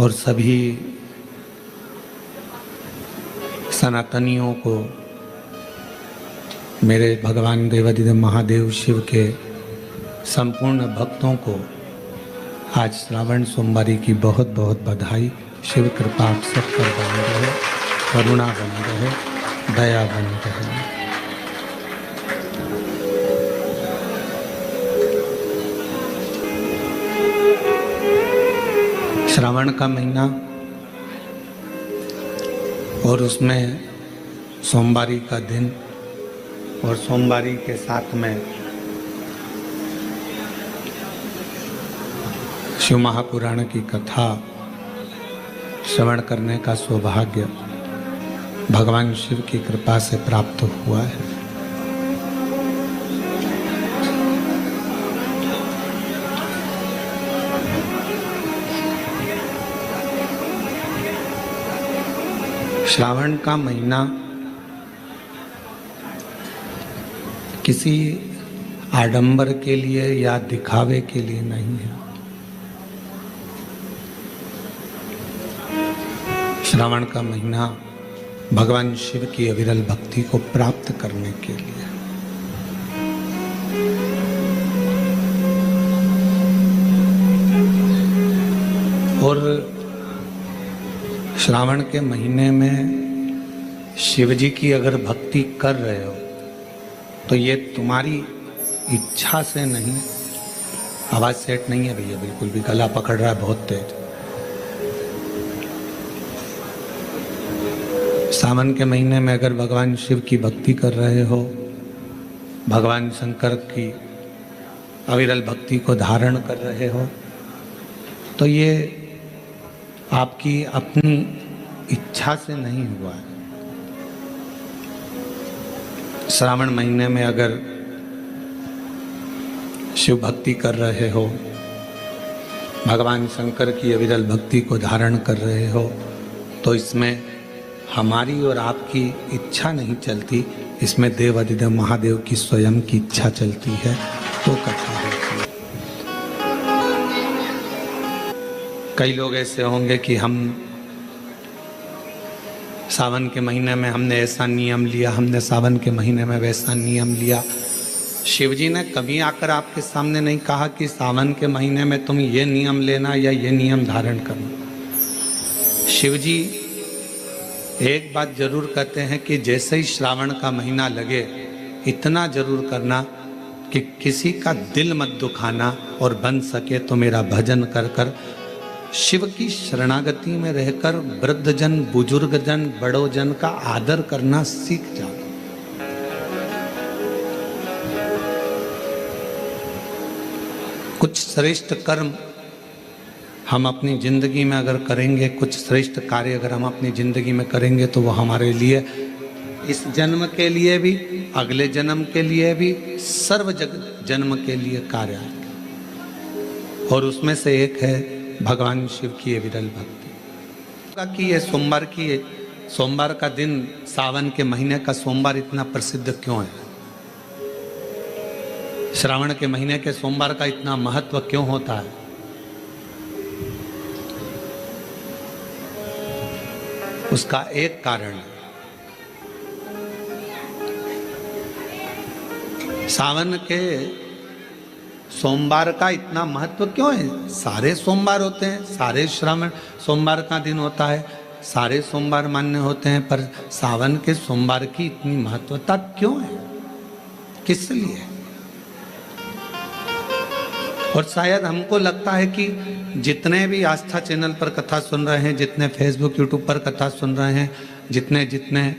और सभी सनातनियों को, मेरे भगवान देवाधिदेव महादेव शिव के संपूर्ण भक्तों को आज श्रावण सोमवारी की बहुत बहुत बधाई। शिव कृपा आप सब पर बनी रहे, करुणा बनी रहे, दया बनी रहे। श्रावण का महीना और उसमें सोमवारी का दिन और सोमवारी के साथ में शिव महापुराण की कथा श्रवण करने का सौभाग्य भगवान शिव की कृपा से प्राप्त हुआ है। श्रावण का महीना किसी आडंबर के लिए या दिखावे के लिए नहीं है। श्रावण का महीना भगवान शिव की अविरल भक्ति को प्राप्त करने के लिए। और श्रावण के महीने में शिव जी की अगर भक्ति कर रहे हो तो ये तुम्हारी इच्छा से नहीं। आवाज सेट नहीं है भैया, बिल्कुल भी गला पकड़ रहा है बहुत तेज। सावन के महीने में अगर भगवान शिव की भक्ति कर रहे हो, भगवान शंकर की अविरल भक्ति को धारण कर रहे हो, तो ये आपकी अपनी इच्छा से नहीं हुआ है। श्रावण महीने में अगर शिव भक्ति कर रहे हो, भगवान शंकर की अविरल भक्ति को धारण कर रहे हो, तो इसमें हमारी और आपकी इच्छा नहीं चलती, इसमें देवाधिदेव महादेव की स्वयं की इच्छा चलती है। तो कथा होती है। कई लोग ऐसे होंगे कि हम सावन के महीने में हमने ऐसा नियम लिया, हमने सावन के महीने में वैसा नियम लिया। शिव जी ने कभी आकर आपके सामने नहीं कहा कि सावन के महीने में तुम ये नियम लेना या ये नियम धारण करना। शिव जी एक बात जरूर कहते हैं कि जैसे ही श्रावण का महीना लगे, इतना जरूर करना कि किसी का दिल मत दुखाना, और बन सके तो मेरा भजन कर कर शिव की शरणागति में रहकर वृद्धजन, बुजुर्गजन, बड़ोजन का आदर करना सीख जाओ। कुछ श्रेष्ठ कर्म हम अपनी जिंदगी में अगर करेंगे, कुछ श्रेष्ठ कार्य अगर हम अपनी जिंदगी में करेंगे, तो वो हमारे लिए इस जन्म के लिए भी, अगले जन्म के लिए भी, सर्व जन्म के लिए कार्य है। और उसमें से एक है भगवान शिव की विरल भक्ति। कि ये सोमवार का दिन, सावन के महीने का सोमवार इतना प्रसिद्ध क्यों है? श्रावण के महीने के सोमवार का इतना महत्व क्यों होता है? उसका एक कारण है। सावन के सोमवार का इतना महत्व क्यों है? सारे सोमवार होते हैं, सारे श्रावण सोमवार का दिन होता है, सारे सोमवार मान्य होते हैं, पर सावन के सोमवार की इतनी महत्वता क्यों है? किस लिए? और शायद हमको लगता है कि जितने भी आस्था चैनल पर कथा सुन रहे हैं, जितने फेसबुक यूट्यूब पर कथा सुन रहे हैं, जितने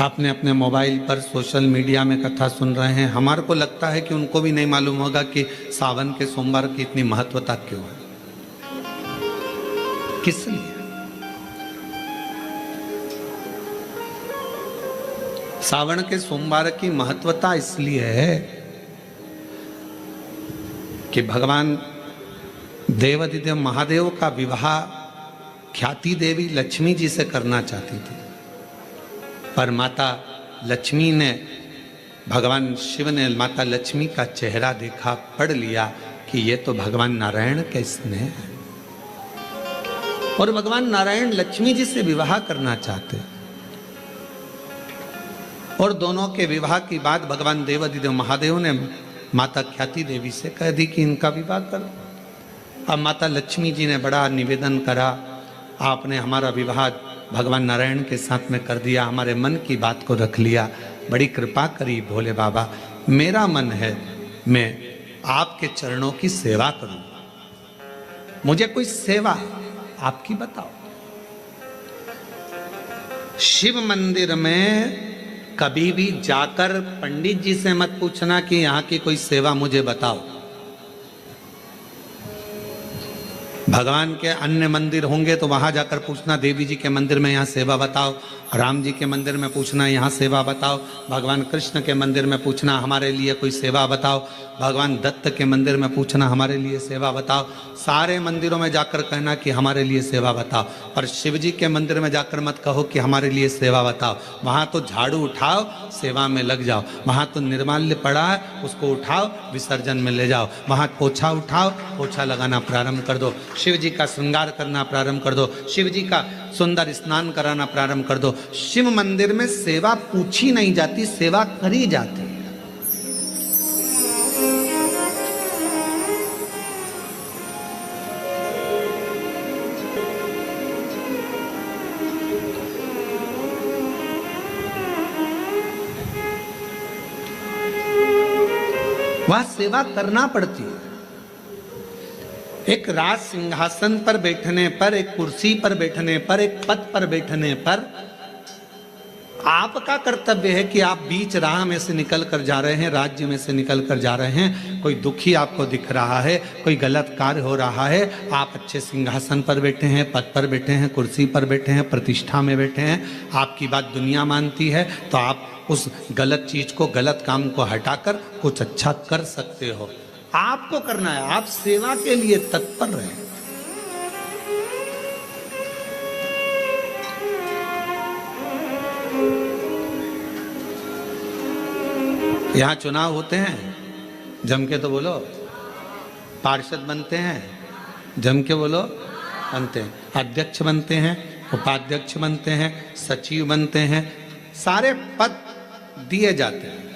आपने अपने मोबाइल पर सोशल मीडिया में कथा सुन रहे हैं, हमारे को लगता है कि उनको भी नहीं मालूम होगा कि सावन के सोमवार की इतनी महत्वता क्यों है, किस लिए। सावन के सोमवार की महत्वता इसलिए है कि भगवान देवाधिदेव महादेव का विवाह ख्याति देवी लक्ष्मी जी से करना चाहती थी, पर माता लक्ष्मी ने, भगवान शिव ने माता लक्ष्मी का चेहरा देखा, पढ़ लिया कि ये तो भगवान नारायण के स्नेह है। और भगवान नारायण लक्ष्मी जी से विवाह करना चाहते, और दोनों के विवाह की बात भगवान देवाधिदेव महादेव ने माता ख्याति देवी से कह दी कि इनका विवाह करो। अब माता लक्ष्मी जी ने बड़ा निवेदन करा, आपने हमारा विवाह भगवान नारायण के साथ में कर दिया, हमारे मन की बात को रख लिया, बड़ी कृपा करी भोले बाबा। मेरा मन है मैं आपके चरणों की सेवा करूं, मुझे कोई सेवा आपकी बताओ। शिव मंदिर में कभी भी जाकर पंडित जी से मत पूछना कि यहां की कोई सेवा मुझे बताओ। भगवान के अन्य मंदिर होंगे तो वहां जाकर पूछना, देवी जी के मंदिर में यहाँ सेवा बताओ, राम जी के मंदिर में पूछना यहाँ सेवा बताओ, भगवान कृष्ण के मंदिर में पूछना हमारे लिए कोई सेवा बताओ, भगवान दत्त के मंदिर में पूछना हमारे लिए सेवा बताओ। सारे मंदिरों में जाकर कहना कि हमारे लिए सेवा बताओ, पर शिव जी के मंदिर में जाकर मत कहो कि हमारे लिए सेवा बताओ। वहां तो झाड़ू उठाओ, सेवा में लग जाओ। वहां तो निर्माल्य पड़ा है, उसको उठाओ, विसर्जन में ले जाओ। वहां पोछा उठाओ, पोछा लगाना प्रारंभ कर दो, शिव जी का श्रृंगार करना प्रारंभ कर दो, शिव जी का सुंदर स्नान कराना प्रारंभ कर दो। शिव मंदिर में सेवा पूछी नहीं जाती, सेवा करी जाती है। वह सेवा करना पड़ती है। एक राज सिंहासन पर बैठने पर, एक कुर्सी पर बैठने पर, एक पद पर बैठने पर आपका कर्तव्य है कि आप बीच राह में से निकल कर जा रहे हैं, राज्य में से निकल कर जा रहे हैं, कोई दुखी आपको दिख रहा है, कोई गलत कार्य हो रहा है, आप अच्छे सिंहासन पर बैठे हैं, पद पर बैठे हैं, कुर्सी पर बैठे हैं, प्रतिष्ठा में बैठे हैं, आपकी बात दुनिया मानती है, तो आप उस गलत चीज को, गलत काम को हटाकर कुछ अच्छा कर सकते हो। आपको करना है, आप सेवा के लिए तत्पर रहें। यहां चुनाव होते हैं, जम के तो बोलो, पार्षद बनते हैं, जम के बोलो, बनते हैं, अध्यक्ष बनते हैं, उपाध्यक्ष बनते हैं, सचिव बनते हैं, सारे पद दिए जाते हैं।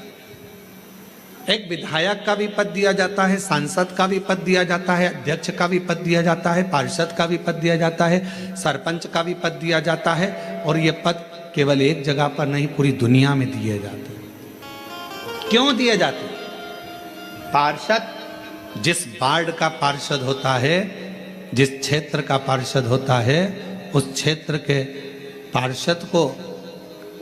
एक विधायक का भी पद दिया जाता है, सांसद का भी पद दिया जाता है, अध्यक्ष का भी पद दिया जाता है, पार्षद का भी पद दिया जाता है, सरपंच का भी पद दिया जाता है। और ये पद केवल एक जगह पर नहीं, पूरी दुनिया में दिए जाते हैं। क्यों दिए जाते हैं? पार्षद जिस वार्ड का पार्षद होता है, जिस क्षेत्र का पार्षद होता है, उस क्षेत्र के पार्षद को,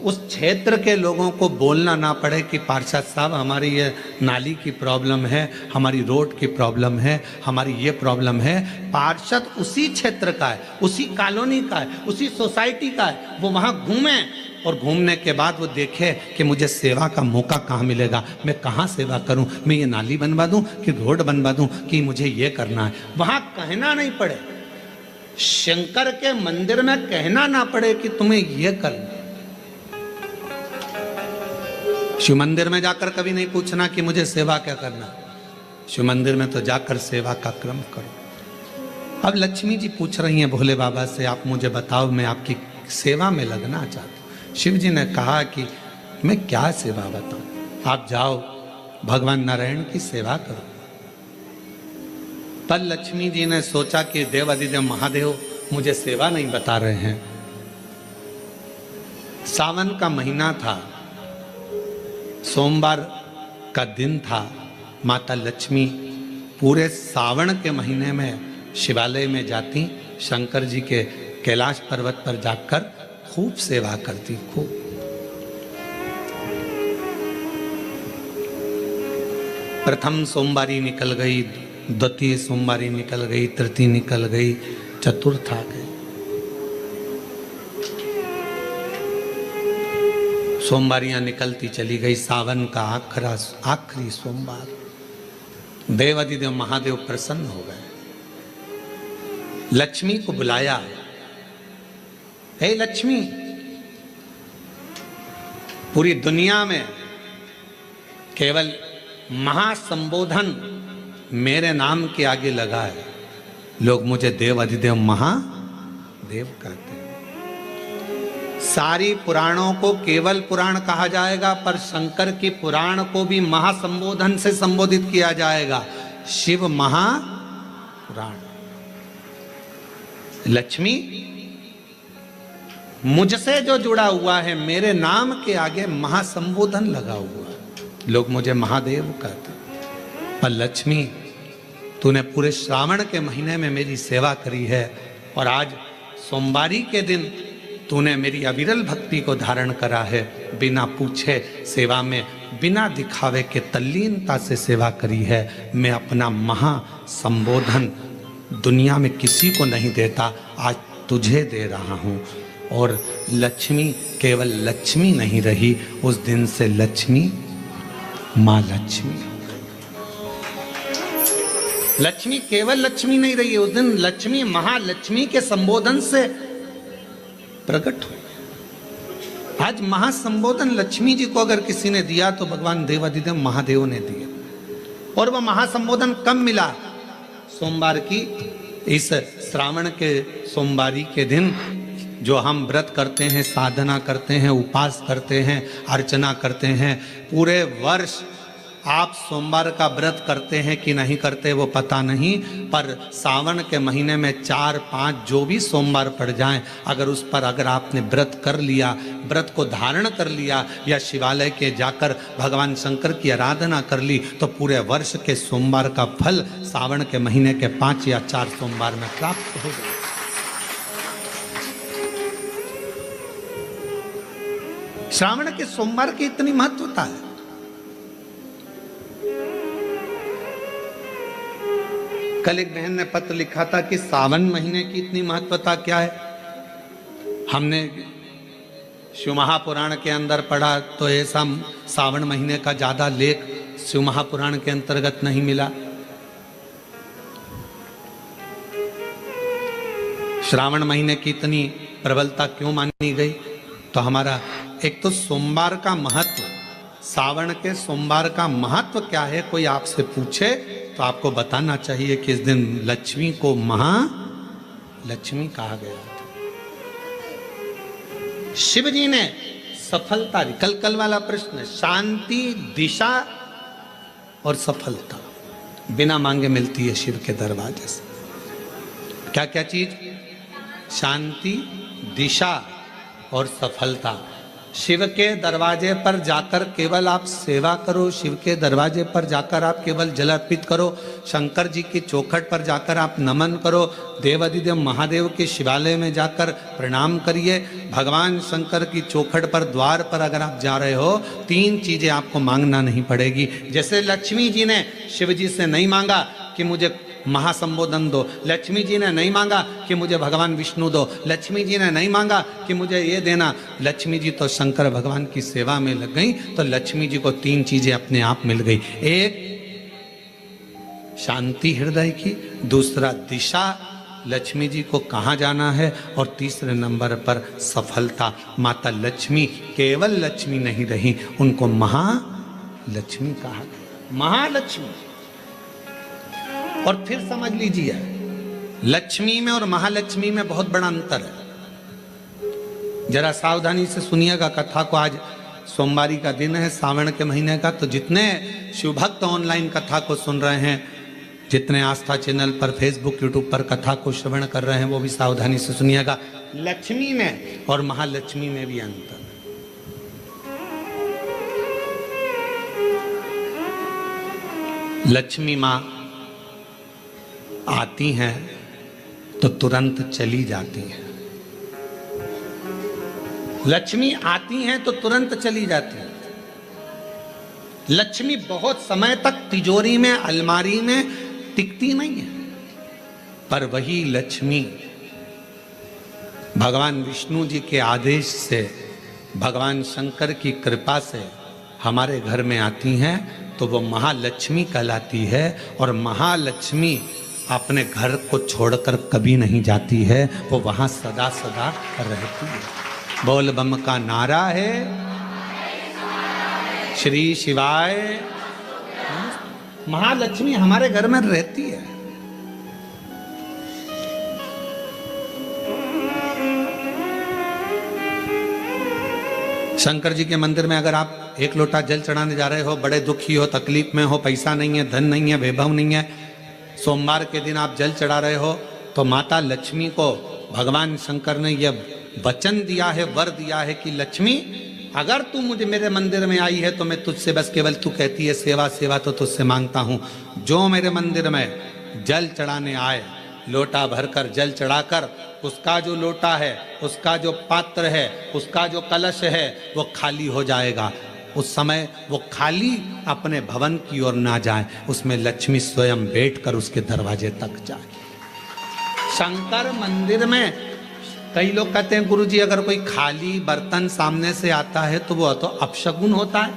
उस क्षेत्र के लोगों को बोलना ना पड़े कि पार्षद साहब हमारी ये नाली की प्रॉब्लम है, हमारी रोड की प्रॉब्लम है, हमारी ये प्रॉब्लम है। पार्षद उसी क्षेत्र का है, उसी कॉलोनी का है, उसी सोसाइटी का है। वो वहाँ घूमे और घूमने के बाद वो देखे कि मुझे सेवा का मौका कहाँ मिलेगा, मैं कहाँ सेवा करूँ, मैं ये नाली बनवा दूँ कि रोड बनवा दूँ कि मुझे ये करना है। वहाँ कहना नहीं पड़े, शंकर के मंदिर में कहना ना पड़े कि तुम्हें ये करना। शिव मंदिर में जाकर कभी नहीं पूछना कि मुझे सेवा क्या करना। शिव मंदिर में तो जाकर सेवा का क्रम करो। अब लक्ष्मी जी पूछ रही हैं भोले बाबा से, आप मुझे बताओ, मैं आपकी सेवा में लगना चाहती हूँ। शिव जी ने कहा कि मैं क्या सेवा बताऊं, आप जाओ भगवान नारायण की सेवा करो। पर लक्ष्मी जी ने सोचा कि देवाधिदेव महादेव मुझे सेवा नहीं बता रहे हैं। सावन का महीना था, सोमवार का दिन था। माता लक्ष्मी पूरे सावन के महीने में शिवालय में जाती, शंकर जी के कैलाश पर्वत पर जाकर खूब सेवा करती, खूब। प्रथम सोमवारी निकल गई, द्वितीय सोमवारी निकल गई, तृतीय निकल गई, चतुर्थ आ गई। सोमवारियां निकलती चली गई। सावन का आखिरी सोमवार, देवाधिदेव महादेव प्रसन्न हो गए, लक्ष्मी को बुलाया। हे लक्ष्मी, पूरी दुनिया में केवल महासंबोधन मेरे नाम के आगे लगा है, लोग मुझे देव अधिदेव महादेव कहते हैं। सारी पुराणों को केवल पुराण कहा जाएगा, पर शंकर की पुराण को भी महासंबोधन से संबोधित किया जाएगा, शिव महापुराण। लक्ष्मी मुझसे जो जुड़ा हुआ है, मेरे नाम के आगे महासंबोधन लगा हुआ है, लोग मुझे महादेव कहते हैं। पर लक्ष्मी, तूने पूरे श्रावण के महीने में मेरी सेवा करी है, और आज सोमवारी के दिन तूने मेरी अविरल भक्ति को धारण करा है। बिना पूछे सेवा में, बिना दिखावे के तल्लीनता से सेवा करी है। मैं अपना महासंबोधन दुनिया में किसी को नहीं देता, आज तुझे दे रहा हूँ। और लक्ष्मी केवल लक्ष्मी नहीं रही, उस दिन से लक्ष्मी माँ लक्ष्मी। लक्ष्मी केवल लक्ष्मी नहीं रही, उस दिन लक्ष्मी महालक्ष्मी के संबोधन से प्रकट हुई। आज महासंबोधन लक्ष्मी जी को अगर किसी ने दिया तो भगवान देवाधिदेव महादेव ने दिया। और वह महासंबोधन कब मिला? सोमवार की इस श्रावण के सोमवारी के दिन जो हम व्रत करते हैं, साधना करते हैं, उपास करते हैं, अर्चना करते हैं। पूरे वर्ष आप सोमवार का व्रत करते हैं कि नहीं करते वो पता नहीं, पर सावन के महीने में 4-5 जो भी सोमवार पड़ जाएं, अगर उस पर अगर आपने व्रत कर लिया, व्रत को धारण कर लिया, या शिवालय के जाकर भगवान शंकर की आराधना कर ली, तो पूरे वर्ष के सोमवार का फल सावन के महीने के 5 या 4 सोमवार में प्राप्त हो गया। श्रावण के सोमवार की इतनी महत्वता है। कल एक बहन ने पत्र लिखा था कि सावन महीने की इतनी महत्वता क्या है। हमने शिव महापुराण के अंदर पढ़ा तो ऐसा सावन महीने का ज्यादा लेख शिव महापुराण के अंतर्गत नहीं मिला। श्रावण महीने की इतनी प्रबलता क्यों मानी गई? तो हमारा एक तो सोमवार का महत्व, सावन के सोमवार का महत्व क्या है, कोई आपसे पूछे तो आपको बताना चाहिए कि इस दिन लक्ष्मी को महालक्ष्मी कहा गया था। शिव जी ने सफलता, कल वाला प्रश्न, शांति, दिशा और सफलता बिना मांगे मिलती है शिव के दरवाजे से। क्या क्या चीज? शांति, दिशा और सफलता। शिव के दरवाजे पर जाकर केवल आप सेवा करो, शिव के दरवाजे पर जाकर आप केवल जल अर्पित करो, शंकर जी की चौखट पर जाकर आप नमन करो, देवाधिदेव महादेव के शिवालय में जाकर प्रणाम करिए। भगवान शंकर की चौखट पर, द्वार पर अगर आप जा रहे हो, 3 चीजें आपको मांगना नहीं पड़ेगी। जैसे लक्ष्मी जी ने शिव जी से नहीं मांगा कि मुझे महासंबोधन दो, लक्ष्मी जी ने नहीं मांगा कि मुझे भगवान विष्णु दो, लक्ष्मी जी ने नहीं मांगा कि मुझे ये देना। लक्ष्मी जी तो शंकर भगवान की सेवा में लग गई, तो लक्ष्मी जी को 3 चीजें अपने आप मिल गई। एक शांति हृदय की, दूसरा दिशा, लक्ष्मी जी को कहाँ जाना है, और तीसरे नंबर पर सफलता। माता लक्ष्मी केवल लक्ष्मी नहीं रही, उनको महालक्ष्मी कहा गया, महालक्ष्मी। और फिर समझ लीजिए, लक्ष्मी में और महालक्ष्मी में बहुत बड़ा अंतर है। जरा सावधानी से सुनिएगा कथा को। आज सोमवारी का दिन है, सावन के महीने का, तो जितने शिव भक्त ऑनलाइन कथा को सुन रहे हैं, जितने आस्था चैनल पर, फेसबुक, यूट्यूब पर कथा को श्रवण कर रहे हैं, वो भी सावधानी से सुनिएगा। लक्ष्मी में और महालक्ष्मी में भी अंतर। लक्ष्मी माँ आती हैं तो तुरंत चली जाती हैं। लक्ष्मी आती हैं तो तुरंत चली जाती हैं। लक्ष्मी बहुत समय तक तिजोरी में, अलमारी में टिकती नहीं है। पर वही लक्ष्मी भगवान विष्णु जी के आदेश से, भगवान शंकर की कृपा से हमारे घर में आती हैं, तो वो महालक्ष्मी कहलाती है। और महालक्ष्मी अपने घर को छोड़कर कभी नहीं जाती है, वो वहां सदा सदा रहती है। बोल बम का नारा है, श्री शिवाय। महालक्ष्मी हमारे घर में रहती है। शंकर जी के मंदिर में अगर आप एक लोटा जल चढ़ाने जा रहे हो, बड़े दुखी हो, तकलीफ में हो, पैसा नहीं है, धन नहीं है, वैभव नहीं है, सोमवार के दिन आप जल चढ़ा रहे हो, तो माता लक्ष्मी को भगवान शंकर ने यह वचन दिया है, वर दिया है कि लक्ष्मी अगर तू मुझे मेरे मंदिर में आई है तो मैं तुझसे बस केवल, तू कहती है सेवा सेवा तो तुझसे मांगता हूँ, जो मेरे मंदिर में जल चढ़ाने आए, लोटा भरकर जल चढ़ाकर उसका जो लोटा है, उसका जो पात्र है, उसका जो कलश है वो खाली हो जाएगा। उस समय वो खाली अपने भवन की ओर ना जाए, उसमें लक्ष्मी स्वयं बैठकर उसके दरवाजे तक जाए। शंकर मंदिर में कई लोग कहते हैं गुरुजी अगर कोई खाली बर्तन सामने से आता है तो वो तो अपशगुन होता है।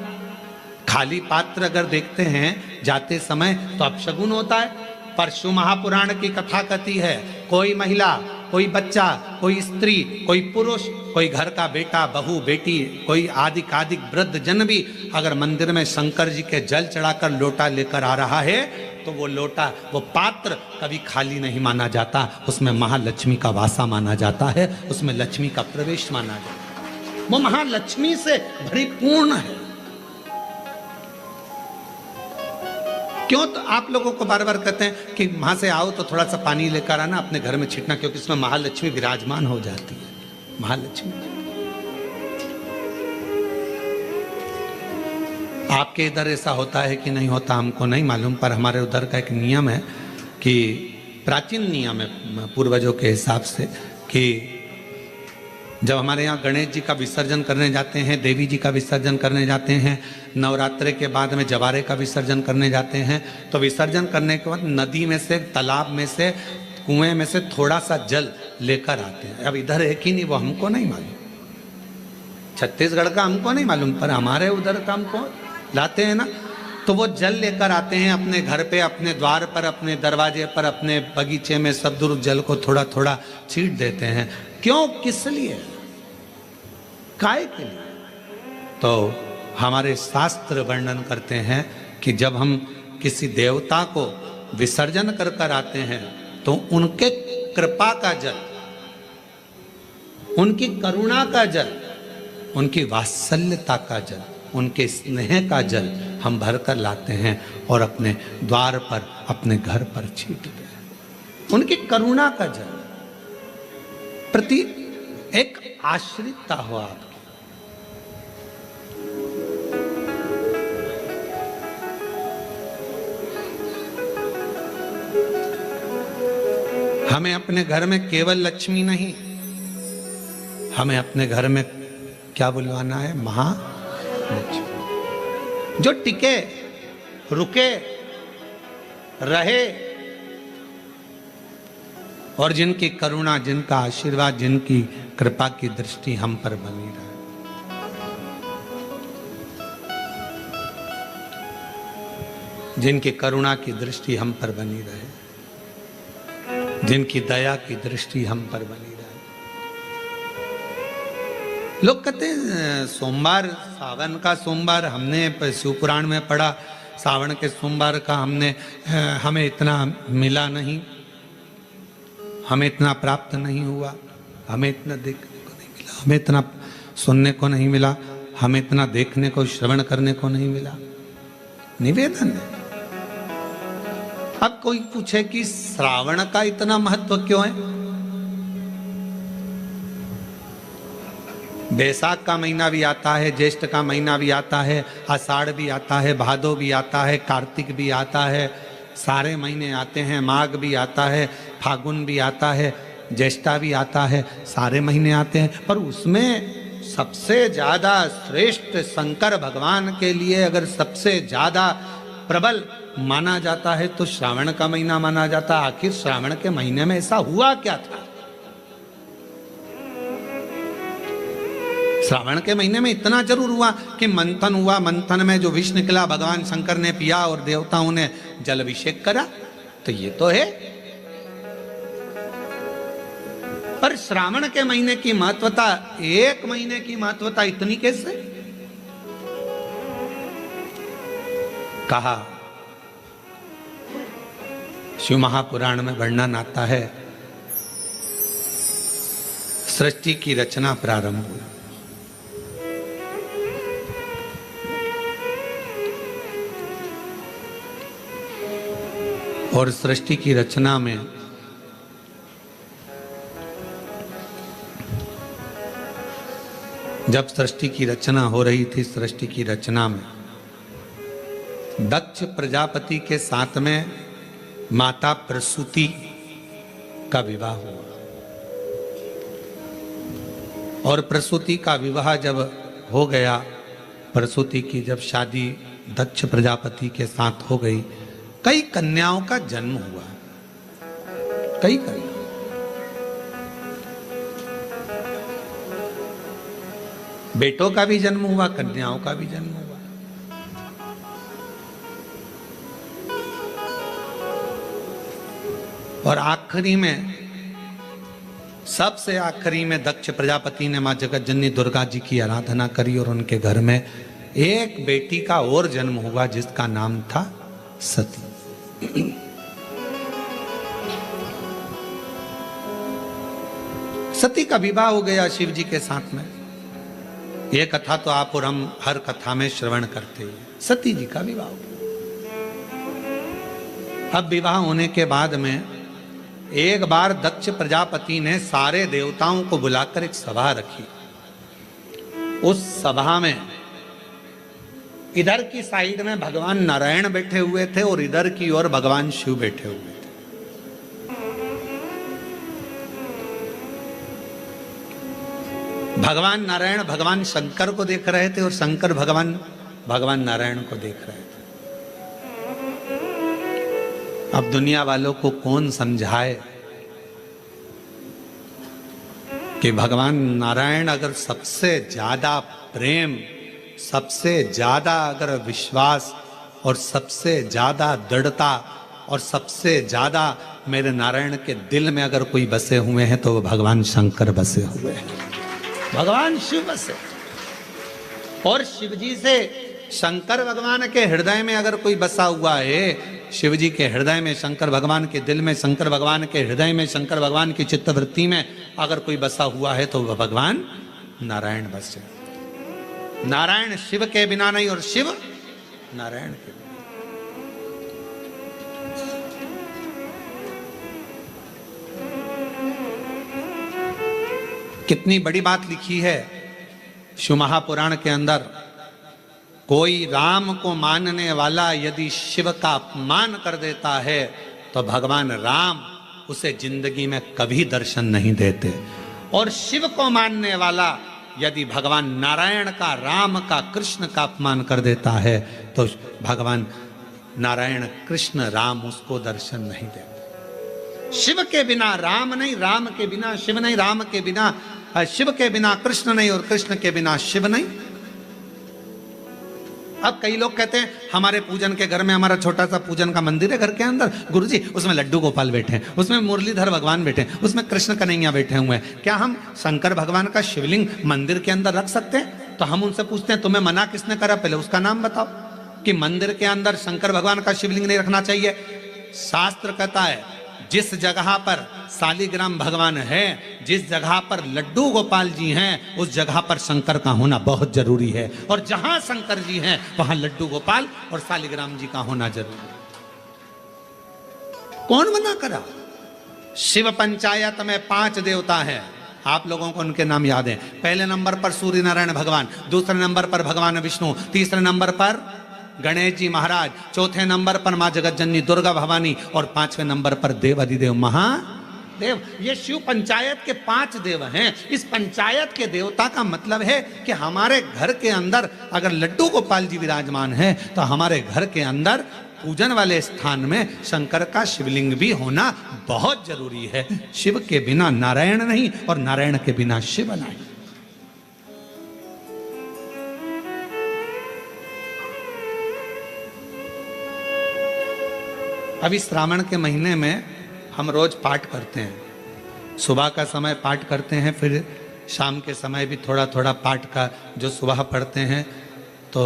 खाली पात्र अगर देखते हैं जाते समय तो अपशगुन होता है। परशु महापुराण की कथा कथी है, कोई महिला, कोई बच्चा, कोई स्त्री, कोई पुरुष, कोई घर का बेटा, बहू, बेटी, कोई आदिक वृद्ध जन भी अगर मंदिर में शंकर जी के जल चढ़ाकर लोटा लेकर आ रहा है तो वो लोटा, वो पात्र कभी खाली नहीं माना जाता, उसमें महालक्ष्मी का वासा माना जाता है, उसमें लक्ष्मी का प्रवेश माना जाता है, वो महालक्ष्मी से परिपूर्ण है। क्यों? तो आप लोगों को बार बार कहते हैं कि वहां से आओ तो थोड़ा सा पानी लेकर आना, अपने घर में छिटना, क्योंकि इसमें महालक्ष्मी विराजमान हो जाती है। महालक्ष्मी आपके इधर ऐसा होता है कि नहीं होता हमको नहीं मालूम, पर हमारे उधर का एक नियम है कि प्राचीन नियम है पूर्वजों के हिसाब से कि जब हमारे यहाँ गणेश जी का विसर्जन करने जाते हैं, देवी जी का विसर्जन करने जाते हैं, नवरात्रे के बाद में जवारे का विसर्जन करने जाते हैं, तो विसर्जन करने के बाद नदी में से, तालाब में से, कुएं में से थोड़ा सा जल लेकर आते हैं। अब इधर है कि नहीं वो हमको नहीं मालूम, छत्तीसगढ़ का हमको नहीं मालूम, पर हमारे उधर का हमको लाते हैं ना, तो वो जल लेकर आते हैं अपने घर पे, अपने द्वार पर, अपने दरवाजे पर, अपने बगीचे में सब दूर जल को थोड़ा थोड़ा छीट देते हैं। क्यों? किस लिए? काय के लिए? तो हमारे शास्त्र वर्णन करते हैं कि जब हम किसी देवता को विसर्जन कर कर आते हैं तो उनके कृपा का जल, उनकी करुणा का जल, उनकी वात्सल्यता का जल, उनके स्नेह का जल हम भरकर लाते हैं और अपने द्वार पर, अपने घर पर छींटते हैं। उनकी करुणा का जल प्रति एक आश्रितता हो आपकी। हमें अपने घर में केवल लक्ष्मी नहीं, हमें अपने घर में क्या बुलवाना है? महालक्ष्मी, जो टिके, रुके, रहे और जिनकी करुणा, जिनका आशीर्वाद, जिनकी कृपा की दृष्टि हम पर बनी रहे। जिनकी करुणा की दृष्टि हम पर बनी रहे, जिनकी दया की दृष्टि हम पर बनी रहे। लोग कहते हैं सोमवार, सावन का सोमवार, हमने शिवपुराण में पढ़ा सावन के सोमवार का हमें इतना मिला नहीं, हमें इतना प्राप्त नहीं हुआ, हमें इतना देखने को नहीं मिला, हमें इतना सुनने को नहीं मिला, हमें इतना देखने को, श्रवण करने को नहीं मिला। निवेदन है। अब कोई पूछे कि श्रावण का इतना महत्व क्यों है? बैसाख का महीना भी आता है, ज्येष्ठ का महीना भी आता है, आषाढ़ भी आता है, भादो भी आता है, कार्तिक भी आता है, सारे महीने आते हैं, माघ भी आता है, फागुन भी आता है, ज्येष्ठा भी आता है, सारे महीने आते हैं। पर उसमें सबसे ज्यादा श्रेष्ठ शंकर भगवान के लिए अगर सबसे ज्यादा प्रबल माना जाता है तो श्रावण का महीना माना जाता है। आखिर श्रावण के महीने में ऐसा हुआ क्या था? श्रावण के महीने में इतना जरूर हुआ कि मंथन हुआ, मंथन में जो विष निकला भगवान शंकर ने पिया और देवताओं ने जल अभिषेक करा, तो ये तो है। पर श्रावण के महीने की महत्वता, एक महीने की महत्वता इतनी कैसे? कहा शिव महापुराण में वर्णन आता है, सृष्टि की रचना प्रारंभ हुई। और सृष्टि की रचना में जब सृष्टि की रचना हो रही थी, सृष्टि की रचना में दक्ष प्रजापति के साथ में माता प्रसूति का विवाह हुआ। और प्रसूति का विवाह जब हो गया, प्रसूति की जब शादी दक्ष प्रजापति के साथ हो गई, कई कन्याओं का जन्म हुआ। कई कन्या, बेटों का भी जन्म हुआ, कन्याओं का भी जन्म हुआ। और आखिरी में, सबसे आखिरी में दक्ष प्रजापति ने मां जगत जननी दुर्गा जी की आराधना करी और उनके घर में एक बेटी का और जन्म हुआ जिसका नाम था सती। सती का विवाह हो गया शिव जी के साथ में। ये कथा तो आप और हम हर कथा में श्रवण करते हैं। सती जी का विवाह हो गया। अब विवाह होने के बाद में एक बार दक्ष प्रजापति ने सारे देवताओं को बुलाकर एक सभा रखी। उस सभा में इधर की साइड में भगवान नारायण बैठे हुए थे और इधर की ओर भगवान शिव बैठे हुए थे। भगवान नारायण भगवान शंकर को देख रहे थे और शंकर भगवान नारायण को देख रहे थे। अब दुनिया वालों को कौन समझाए कि भगवान नारायण अगर सबसे ज्यादा प्रेम, सबसे ज्यादा अगर विश्वास और सबसे ज्यादा दृढ़ता और सबसे ज्यादा मेरे नारायण के दिल में अगर कोई बसे हुए हैं तो वो भगवान शंकर बसे हुए हैं, भगवान शिव बसे। और शिव जी से शंकर भगवान के हृदय में अगर कोई बसा हुआ है, शिव जी के हृदय में, शंकर भगवान के दिल में, शंकर भगवान के हृदय में, शंकर भगवान की चित्तवृत्ति में अगर कोई बसा हुआ है तो वह भगवान नारायण बसे। नारायण शिव के बिना नहीं और शिव नारायण के बिना। कितनी बड़ी बात लिखी है शिव महापुराण के अंदर। कोई राम को मानने वाला यदि शिव का अपमान कर देता है तो भगवान राम उसे जिंदगी में कभी दर्शन नहीं देते। और शिव को मानने वाला यदि भगवान नारायण का, राम का, कृष्ण का अपमान कर देता है तो भगवान नारायण, कृष्ण, राम उसको दर्शन नहीं देते। शिव के बिना राम नहीं, राम के बिना शिव नहीं, राम के बिना शिव के बिना कृष्ण नहीं और कृष्ण के बिना शिव नहीं। अब कई लोग कहते हैं हमारे पूजन के घर में, हमारा छोटा सा पूजन का मंदिर है घर के अंदर, गुरुजी उसमें लड्डू गोपाल बैठे हैं, उसमें मुरलीधर भगवान बैठे हैं, उसमें कृष्ण कन्हैया बैठे हुए हैं। क्या हम शंकर भगवान का शिवलिंग मंदिर के अंदर रख सकते हैं? तो हम उनसे पूछते हैं तुम्हें मना किसने करा, पहले उसका नाम बताओ कि मंदिर के अंदर शंकर भगवान का शिवलिंग नहीं रखना चाहिए। शास्त्र कहता है जिस जगह पर सालिग्राम भगवान है, जिस जगह पर लड्डू गोपाल जी हैं, उस जगह पर शंकर का होना बहुत जरूरी है। और जहां शंकर जी हैं वहां लड्डू गोपाल और सालिग्राम जी का होना जरूरी है। कौन मना करा? शिव पंचायत में 5 देवता हैं, आप लोगों को उनके नाम याद हैं। पहले नंबर पर सूर्य नारायण भगवान, दूसरे नंबर पर भगवान विष्णु, तीसरे नंबर पर गणेश जी महाराज, चौथे नंबर पर मां जगत जननी दुर्गा भवानी और 5वें नंबर पर देव अधिदेव महादेव। ये शिव पंचायत के 5 देव हैं। इस पंचायत के देवता का मतलब है कि हमारे घर के अंदर अगर लड्डू गोपाल जी विराजमान है तो हमारे घर के अंदर पूजन वाले स्थान में शंकर का शिवलिंग भी होना बहुत जरूरी है। शिव के बिना नारायण नहीं और नारायण के बिना शिव नहीं। अभी श्रावण के महीने में हम रोज पाठ करते हैं। सुबह का समय पाठ करते हैं, फिर शाम के समय भी थोड़ा थोड़ा पाठ का जो सुबह पढ़ते हैं। तो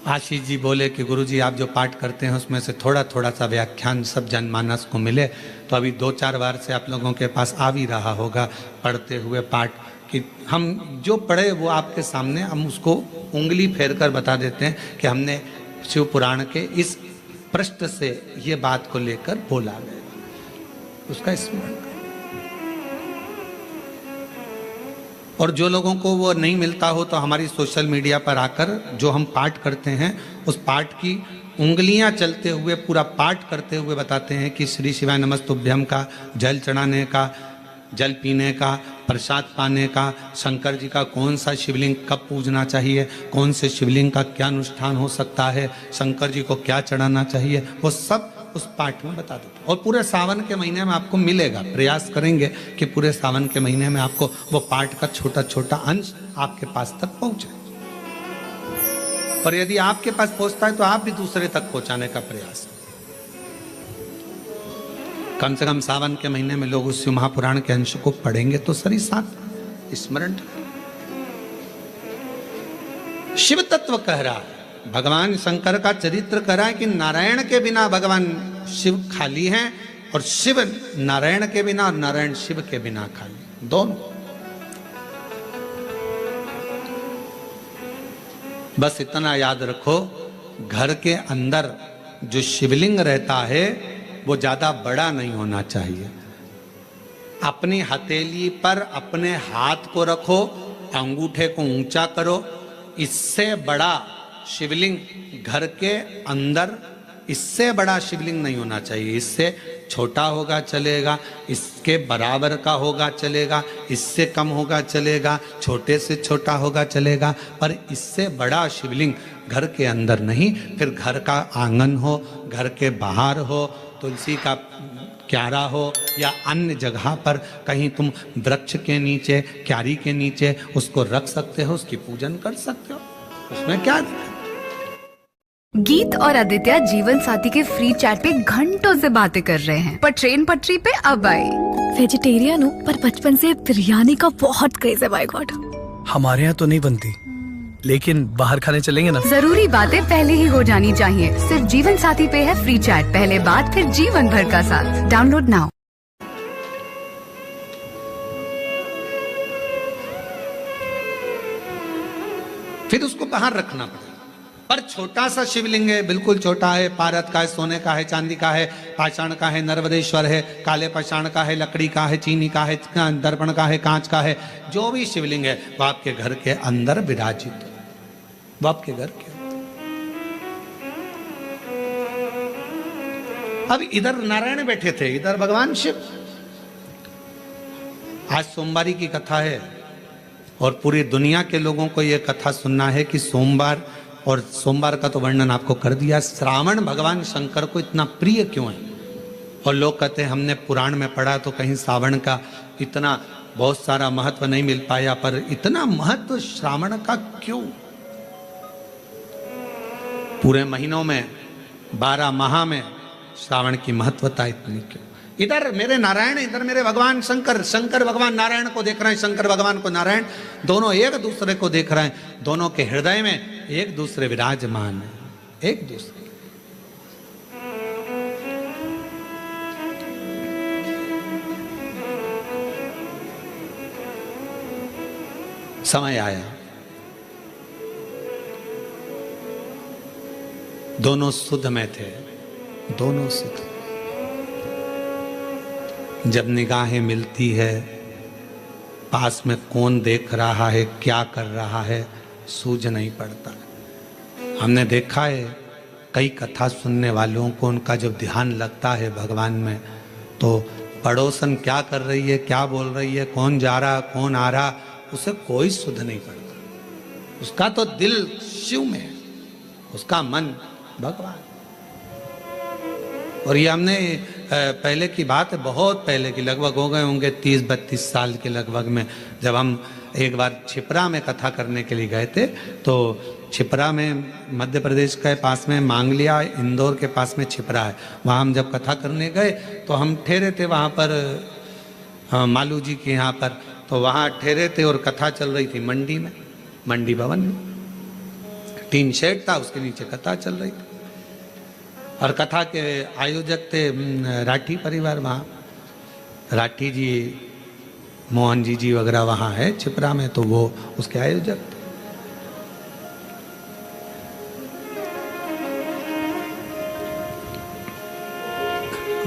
आशीष जी बोले कि गुरुजी आप जो पाठ करते हैं उसमें से थोड़ा थोड़ा सा व्याख्यान सब जनमानस को मिले, तो अभी 2-4 बार से आप लोगों के पास आ भी रहा होगा पढ़ते हुए पाठ कि हम जो पढ़े वो आपके सामने हम उसको उंगली फेर कर बता देते हैं कि हमने शिव पुराण के इस पृष्ठ से ये बात को लेकर बोला गया, उसका स्मरण करें। और जो लोगों को वो नहीं मिलता हो तो हमारी सोशल मीडिया पर आकर जो हम पाठ करते हैं उस पाठ की उंगलियां चलते हुए पूरा पाठ करते हुए बताते हैं कि श्री शिवाय नमस्तुभ्यम का जल चढ़ाने का, जल पीने का, प्रसाद पाने का, शंकर जी का कौन सा शिवलिंग कब पूजना चाहिए, कौन से शिवलिंग का क्या अनुष्ठान हो सकता है, शंकर जी को क्या चढ़ाना चाहिए, वो सब उस पाठ में बता देते हैं। और पूरे सावन के महीने में आपको मिलेगा, प्रयास करेंगे कि पूरे सावन के महीने में आपको वो पाठ का छोटा छोटा अंश आपके पास तक पहुंचे। और यदि आपके पास पहुंचता है तो आप भी दूसरे तक पहुंचाने का प्रयास कम से कम सावन के महीने में लोग उस शिव महापुराण के अंश को पढ़ेंगे तो सही साथ स्मरण। शिव तत्व कह रहा है, भगवान शंकर का चरित्र कह रहा है कि नारायण के बिना भगवान शिव खाली हैं और शिव नारायण के बिना और नारायण शिव के बिना खाली, दोनों। बस इतना याद रखो, घर के अंदर जो शिवलिंग रहता है वो ज्यादा बड़ा नहीं होना चाहिए। अपनी हथेली पर अपने हाथ को रखो, अंगूठे को ऊंचा करो, इससे बड़ा शिवलिंग घर के अंदर, इससे बड़ा शिवलिंग नहीं होना चाहिए। इससे छोटा होगा चलेगा, इसके बराबर का होगा चलेगा, इससे कम होगा चलेगा, छोटे से छोटा होगा चलेगा, पर इससे बड़ा शिवलिंग घर के अंदर नहीं। फिर घर का आंगन हो, घर के बाहर हो, तुलसी का क्यारा हो या अन्य जगह पर कहीं तुम वृक्ष के नीचे, क्यारी के नीचे उसको रख सकते हो, उसकी पूजन कर सकते हो, उसमें क्या दिक्कत। गीत और आदित्य जीवन साथी के फ्री चैट पे घंटों से बातें कर रहे हैं, पर ट्रेन पटरी पे अब आए। वेजिटेरियन हूँ पर बचपन से बिरयानी का बहुत क्रेज है। बाय गॉड, हमारे यहाँ तो नहीं बनती, लेकिन बाहर खाने चलेंगे ना। जरूरी बातें पहले ही हो जानी चाहिए। सिर्फ जीवन साथी पे है फ्री चैट, पहले बात फिर जीवन भर का साथ। Download now. फिर उसको बाहर रखना पड़ेगा। पर छोटा सा शिवलिंग है, बिल्कुल छोटा है, पारद का है, सोने का है, चांदी का है, पाषाण का है, नर्मदेश्वर है, काले पाषाण का है, लकड़ी का है, चीनी का है, दर्पण का है, कांच का है, जो भी शिवलिंग है वो आपके घर के अंदर विराजित है, वो आपके घर के। अब इधर नारायण बैठे थे, इधर भगवान शिव। आज सोमवारी की कथा है और पूरी दुनिया के लोगों को यह कथा सुनना है कि सोमवार, और सोमवार का तो वर्णन आपको कर दिया, श्रावण भगवान शंकर को इतना प्रिय क्यों है। और लोग कहते हैं हमने पुराण में पढ़ा तो कहीं श्रावण का इतना बहुत सारा महत्व नहीं मिल पाया, पर इतना महत्व श्रावण का क्यों। पूरे महीनों में 12 माह में श्रावण की महत्वता इतनी क्यों। इधर मेरे नारायण, इधर मेरे भगवान शंकर, शंकर भगवान नारायण को देख रहे हैं, शंकर भगवान को नारायण, दोनों एक दूसरे को देख रहे हैं, दोनों के हृदय में एक दूसरे विराजमान है, एक दूसरे। समय आया, दोनों सुध में थे, दोनों सुध। जब निगाहें मिलती है, पास में कौन देख रहा है, क्या कर रहा है, सूझ नहीं पड़ता। हमने देखा है कई कथा सुनने वालों को, उनका जब ध्यान लगता है भगवान में, तो पड़ोसन क्या कर रही है, क्या बोल रही है, कौन जा रहा, कौन आ रहा, उसे कोई सुध नहीं पड़ता। उसका तो दिल शिव में है, उसका मन भगवान। और ये हमने पहले की बात है, बहुत पहले की, लगभग हो गए होंगे 30-32 साल के लगभग में, जब हम एक बार छिपरा में कथा करने के लिए गए थे। तो छिपरा में मध्य प्रदेश के पास में मांगलिया, इंदौर के पास में छिपरा है, वहाँ हम जब कथा करने गए तो हम ठहरे थे वहाँ पर मालू जी के यहाँ पर, तो वहाँ ठहरे थे और कथा चल रही थी मंडी में, मंडी भवन में। टीन शेड था, उसके नीचे कथा चल रही थी और कथा के आयोजक थे राठी परिवार। वहाँ राठी जी, मोहन जी वगैरह वहाँ है छिपरा में, तो वो उसके आयोजक थे।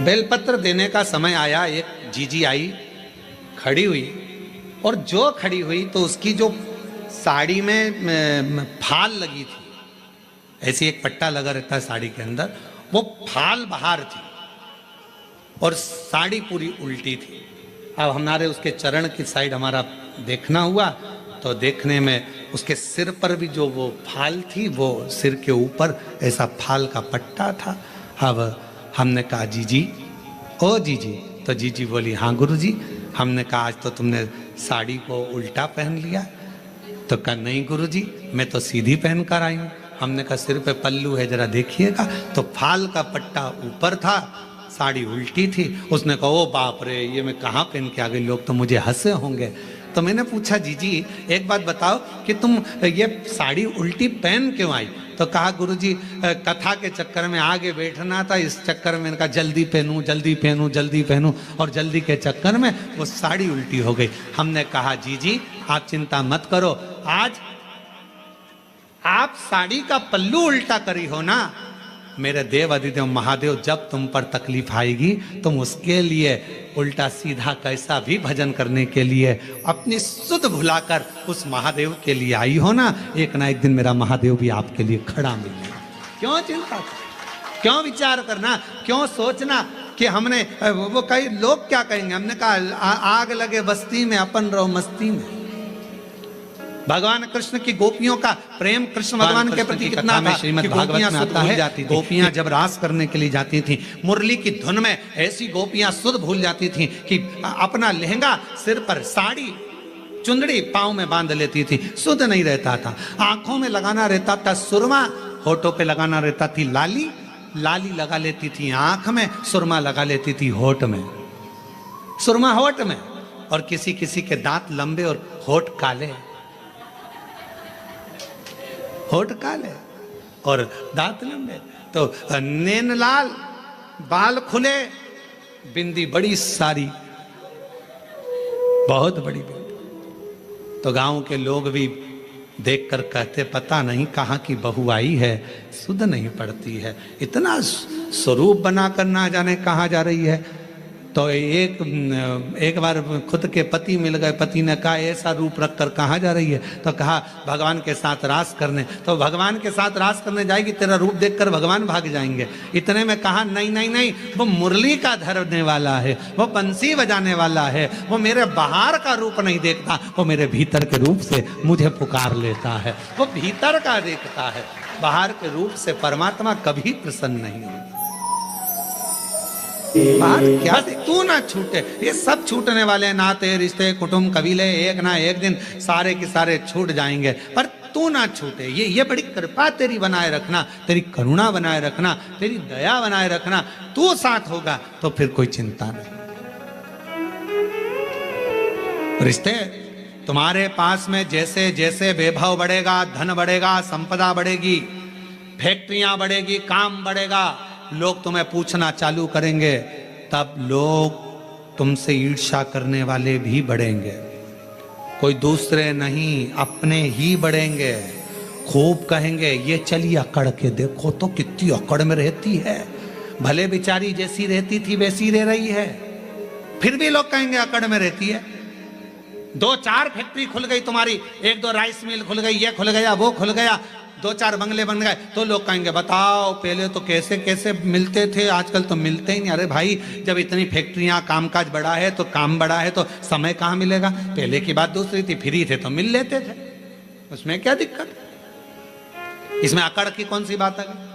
बेलपत्र देने का समय आया, एक जीजी आई, खड़ी हुई, और जो खड़ी हुई तो उसकी जो साड़ी में फाल लगी थी, ऐसी एक पट्टा लगा रहता है साड़ी के अंदर, वो फाल बाहर थी और साड़ी पूरी उल्टी थी। अब हमारे उसके चरण की साइड हमारा देखना हुआ, तो देखने में उसके सिर पर भी जो वो फाल थी, वो सिर के ऊपर ऐसा फाल का पट्टा था। अब हमने कहा जीजी, ओ जीजी, तो जीजी बोली हाँ गुरुजी। हमने कहा आज तो तुमने साड़ी को उल्टा पहन लिया। तो कहा नहीं गुरुजी, मैं तो सीधी पहन कर आई हूँ। हमने कहा सिर पे पल्लू है, जरा देखिएगा। तो फाल का पट्टा ऊपर था, साड़ी उल्टी थी। उसने कहा ओ बाप रे, ये मैं कहाँ पहन के आ गई, लोग तो मुझे हंसे होंगे। तो मैंने पूछा जीजी एक बात बताओ कि तुम ये साड़ी उल्टी पहन क्यों आई? तो कहा गुरुजी कथा के चक्कर में आगे बैठना था, इस चक्कर में इनका जल्दी पहनूं जल्दी पहनूं जल्दी पहनूं, और जल्दी के चक्कर में वो साड़ी उल्टी हो गई। हमने कहा जीजी आप चिंता मत करो, आज आप साड़ी का पल्लू उल्टा करी हो ना, मेरे देव अधिदेव महादेव जब तुम पर तकलीफ आएगी तुम उसके लिए उल्टा सीधा कैसा भी भजन करने के लिए अपनी सुध भुलाकर उस महादेव के लिए आई हो ना, एक एक दिन मेरा महादेव भी आपके लिए खड़ा मिलेगा। क्यों चिंता, क्यों विचार करना, क्यों सोचना कि हमने वो कई लोग क्या कहेंगे। हमने कहा आग लगे बस्ती में, अपन रहो मस्ती में। भगवान कृष्ण की गोपियों का प्रेम कृष्ण भगवान के प्रति कितना था कि गोपियां शुद्ध भूल जाती थी। गोपियां जब रास करने के लिए जाती थी, मुरली की धुन में ऐसी गोपियां शुद्ध भूल जाती थी कि अपना लहंगा सिर पर, साड़ी चुंदड़ी पांव में बांध लेती थी, शुद्ध नहीं रहता था। आंखों में लगाना रहता था सुरमा, होठों पे लगाना रहता थी लाली, लाली लगा लेती थी आंख में, सुरमा लगा लेती थी होठ में, सुरमा होठ में। और किसी किसी के दांत लंबे और होठ काले, होठ काले और दांत लंबे। तो नैन लाल, बाल खुले, बिंदी बड़ी सारी, बहुत बड़ी बिंदी। तो गांव के लोग भी देखकर कहते पता नहीं कहाँ की बहू आई है, शुद्ध नहीं पड़ती है, इतना स्वरूप बनाकर ना जाने कहाँ जा रही है। तो एक बार खुद के पति मिल गए, पति ने कहा ऐसा रूप रखकर कहाँ जा रही है? तो कहा भगवान के साथ रास करने। तो भगवान के साथ रास करने जाएगी, तेरा रूप देखकर भगवान भाग जाएंगे। इतने में कहा नहीं नहीं नहीं, वो मुरली का धरने वाला है, वो बंसी बजाने वाला है, वो मेरे बाहर का रूप नहीं देखता, वो मेरे भीतर के रूप से मुझे पुकार लेता है, वो भीतर का देखता है, बाहर के रूप से परमात्मा कभी प्रसन्न नहीं होता। बात क्या, तू ना छूटे, ये सब छूटने वाले, नाते रिश्ते कुटुंब कबीले एक ना एक दिन सारे के सारे छूट जाएंगे, पर तू ना छूटे। ये बड़ी कृपा तेरी बनाए रखना, तेरी करुणा बनाए रखना, तेरी दया बनाए रखना। तू साथ होगा तो फिर कोई चिंता नहीं। रिश्ते तुम्हारे पास में जैसे जैसे वैभव बढ़ेगा, धन बढ़ेगा, संपदा बढ़ेगी, फैक्ट्रियां बढ़ेगी, काम बढ़ेगा, लोग तुम्हें पूछना चालू करेंगे, तब लोग तुमसे ईर्ष्या करने वाले भी बढ़ेंगे। कोई दूसरे नहीं, अपने ही बढ़ेंगे। खूब कहेंगे ये चली अकड़ के देखो तो कितनी अकड़ में रहती है, भले बेचारी जैसी रहती थी वैसी रह रही है, फिर भी लोग कहेंगे अकड़ में रहती है। 2-4 फैक्ट्री खुल गई तुम्हारी, 1-2 राइस मिल खुल गई, ये खुल गया वो खुल गया, 2-4 बंगले बन गए, तो लोग कहेंगे बताओ पहले तो कैसे कैसे मिलते थे, आजकल तो मिलते ही नहीं। अरे भाई जब इतनी फैक्ट्रियां, कामकाज बढ़ा है तो काम बढ़ा है तो समय कहाँ मिलेगा? पहले की बात दूसरी थी, फ्री थे तो मिल लेते थे, उसमें क्या दिक्कत? इसमें अकड़ की कौन सी बात है?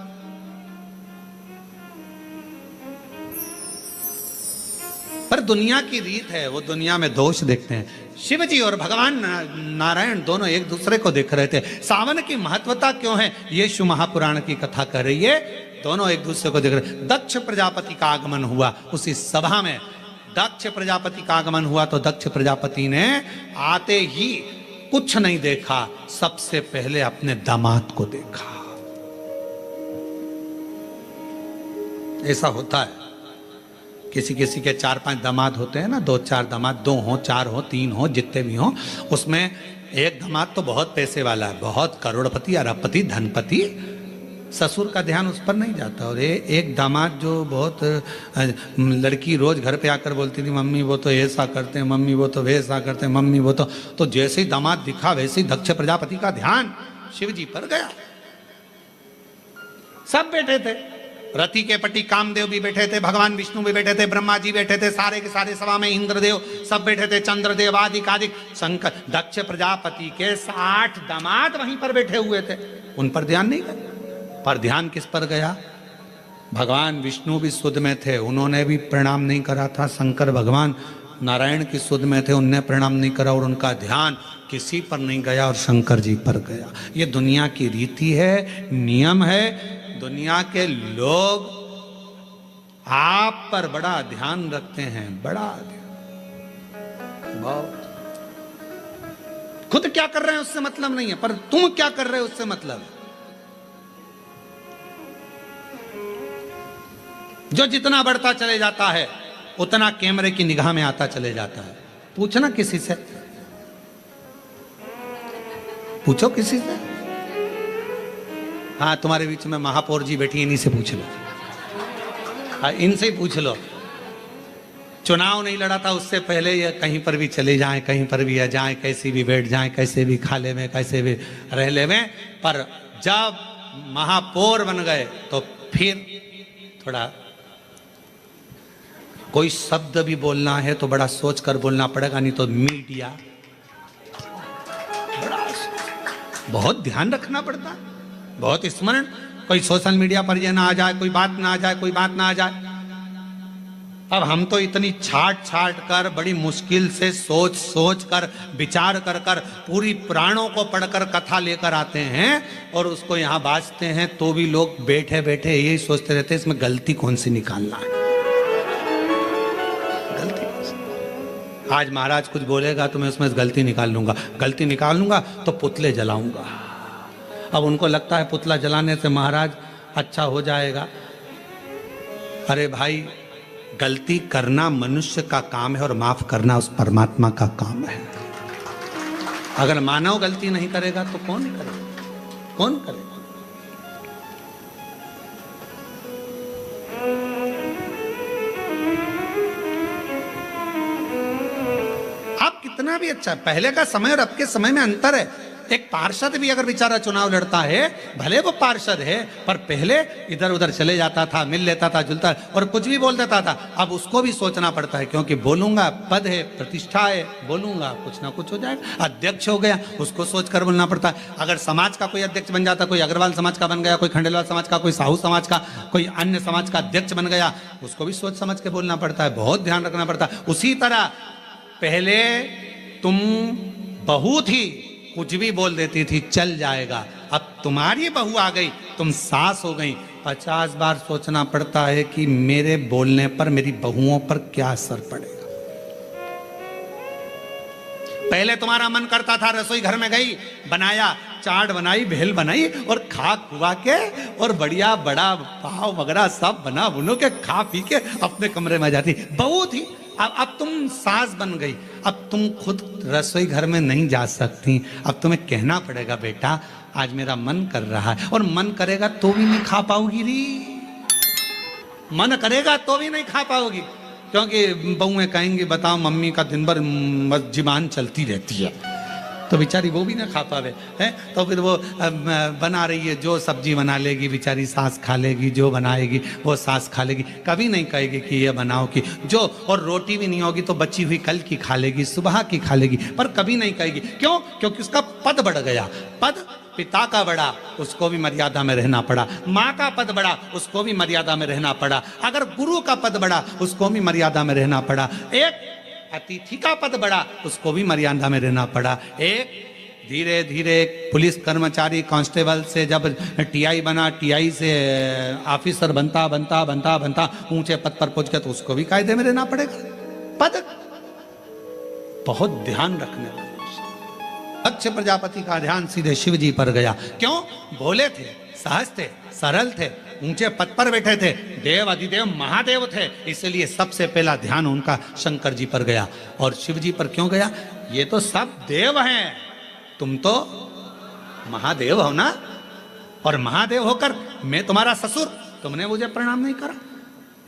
पर दुनिया की रीत है, वो दुनिया में दोष देखते हैं। शिव जी और भगवान नारायण दोनों एक दूसरे को देख रहे थे। सावन की महत्वता क्यों है, यीशु महापुराण की कथा कर रही है। दोनों एक दूसरे को देख रहे। दक्ष प्रजापति का आगमन हुआ उसी सभा में, दक्ष प्रजापति का आगमन हुआ तो दक्ष प्रजापति ने आते ही कुछ नहीं देखा, सबसे पहले अपने दामाद को देखा। ऐसा होता है, किसी किसी के 4-5 दामाद होते हैं ना, 2-4 दामाद, 2 हो, 4 हो, 3 हो, जितने भी हो, उसमें एक दामाद तो बहुत पैसे वाला है, बहुत करोड़पति, अरबपति, धनपति, ससुर का ध्यान उस पर नहीं जाता। और एक दामाद जो बहुत, लड़की रोज घर पे आकर बोलती थी, मम्मी वो तो ऐसा करते हैं, मम्मी वो तो वैसा करते हैं, मम्मी वो तो जैसे ही दामाद दिखा वैसे ही दक्ष प्रजापति का ध्यान शिव जी पर गया। सब बैठे थे, रति के पति कामदेव भी बैठे थे, भगवान विष्णु भी बैठे थे, ब्रह्मा जी बैठे थे, सारे के सारे सभा में इंद्रदेव सब बैठे थे, चंद्रदेव आदिक आदिक शंकर, दक्ष प्रजापति के 60 दामाद वहीं पर बैठे हुए थे। उन पर ध्यान नहीं गया, पर ध्यान किस पर गया? भगवान विष्णु भी सुध में थे, उन्होंने भी प्रणाम नहीं करा था। शंकर भगवान नारायण की सुध में थे, उनने प्रणाम नहीं करा, और उनका ध्यान किसी पर नहीं गया और शंकर जी पर गया। ये दुनिया की रीति है, नियम है। दुनिया के लोग आप पर बड़ा ध्यान रखते हैं, बड़ा ध्यान, बहुत। खुद क्या कर रहे हैं उससे मतलब नहीं है, पर तुम क्या कर रहे हो उससे मतलब है। जो जितना बढ़ता चले जाता है उतना कैमरे की निगाह में आता चले जाता है। पूछना किसी से, पूछो किसी से। हाँ, तुम्हारे बीच में महापौर जी बैठी, इन्हीं से पूछ लो। हाँ, इनसे ही पूछ लो। चुनाव नहीं लड़ा था उससे पहले ये कहीं पर भी चले जाएं, कहीं पर भी आ जाएं, कैसे भी बैठ जाएं, कैसे भी खा ले में, कैसे भी रह ले में, पर जब महापौर बन गए तो फिर थोड़ा कोई शब्द भी बोलना है तो बड़ा सोच कर बोलना पड़ेगा, नहीं तो मीडिया, बड़ा बहुत ध्यान रखना पड़ता, बहुत स्मरण। कोई सोशल मीडिया पर ये ना आ जाए, कोई बात ना आ जाए, कोई बात ना आ जाए। अब हम तो इतनी छाट कर, बड़ी मुश्किल से सोच कर, विचार कर पूरी पुराणों को पढ़कर कथा लेकर आते हैं और उसको यहाँ बाजते हैं, तो भी लोग बैठे बैठे यही सोचते रहते हैं इसमें गलती कौन सी निकालना है। आज महाराज कुछ बोलेगा तो मैं उसमें गलती निकाल लूंगा, गलती निकाल लूंगा तो पुतले जलाऊंगा। अब उनको लगता है पुतला जलाने से महाराज अच्छा हो जाएगा। अरे भाई, गलती करना मनुष्य का काम है और माफ करना उस परमात्मा का काम है। अगर मानव गलती नहीं करेगा तो कौन करेगा? कौन करेगा? कितना भी अच्छा, पहले का समय और अब के समय में अंतर है। एक पार्षद भी अगर बेचारा चुनाव लड़ता है, भले वो पार्षद है, पर पहले इधर उधर चले जाता था, मिल लेता था, जुलता और कुछ भी बोल देता था। अब उसको भी सोचना पड़ता है, क्योंकि बोलूंगा, पद है, प्रतिष्ठा है, बोलूंगा कुछ ना कुछ हो जाएगा। अध्यक्ष हो गया, उसको सोचकर बोलना पड़ता है। अगर समाज का कोई अध्यक्ष बन जाता, कोई अग्रवाल समाज का बन गया, कोई खंडेलवाल समाज का, कोई साहू समाज का, कोई अन्य समाज का अध्यक्ष बन गया, उसको भी सोच समझ के बोलना पड़ता है, बहुत ध्यान रखना पड़ता है। उसी तरह पहले तुम बहुत ही कुछ भी बोल देती थी, चल जाएगा। अब तुम्हारी बहू आ गई, तुम सास हो गई, 50 बार सोचना पड़ता है कि मेरे बोलने पर मेरी बहुओं पर क्या असर पड़ेगा। पहले तुम्हारा मन करता था, रसोई घर में गई, बनाया, चाट बनाई, भेल बनाई और खा खुआ के और बढ़िया बड़ा पाव वगैरह सब बना बुनो के खा पी के अपने कमरे में जाती। बहू थी, अब तुम सास बन गई, अब तुम खुद रसोई घर में नहीं जा सकती। अब तुम्हें कहना पड़ेगा, बेटा आज मेरा मन कर रहा है, और मन करेगा तो भी नहीं खा पाओगी री, मन करेगा तो भी नहीं खा पाओगी, क्योंकि बहुएं कहेंगी बताओ मम्मी का दिन भर जुबान चलती रहती है, तो बेचारी वो भी ना खा पावे है। तो फिर वो बना रही है, जो सब्जी बना लेगी बेचारी सास खा लेगी, जो बनाएगी वो सास खा लेगी, कभी नहीं कहेगी कि ये बनाओ कि जो, और रोटी भी नहीं होगी तो बची हुई कल की खा लेगी, सुबह की खा लेगी, पर कभी नहीं कहेगी। क्यों? क्योंकि उसका पद बढ़ गया। पद पिता का बड़ा, उसको भी मर्यादा में रहना पड़ा। माँ का पद बड़ा, उसको भी मर्यादा में रहना पड़ा। अगर गुरु का पद बड़ा, उसको भी मर्यादा में रहना पड़ा। एक अतिथि का पद बड़ा, उसको भी मर्यादा में रहना पड़ा। एक धीरे धीरे पुलिस कर्मचारी कांस्टेबल से जब टीआई बना, टीआई से ऑफिसर बनता बनता बनता बनता ऊंचे पद पर पहुंच गया, तो उसको भी कायदे में रहना पड़ेगा। पद बहुत ध्यान रखने वाला। दक्ष प्रजापति का ध्यान सीधे शिव जी पर गया। क्यों? भोले थे, सहज थे, सरल थे, ऊंचे पद पर बैठे थे, देव अधिदेव महादेव थे, इसलिए सबसे पहला ध्यान उनका शंकर जी पर गया। और शिव जी पर क्यों गया? ये तो सब देव हैं, तुम तो महादेव हो ना, और महादेव होकर मैं तुम्हारा ससुर, तुमने मुझे प्रणाम नहीं करा।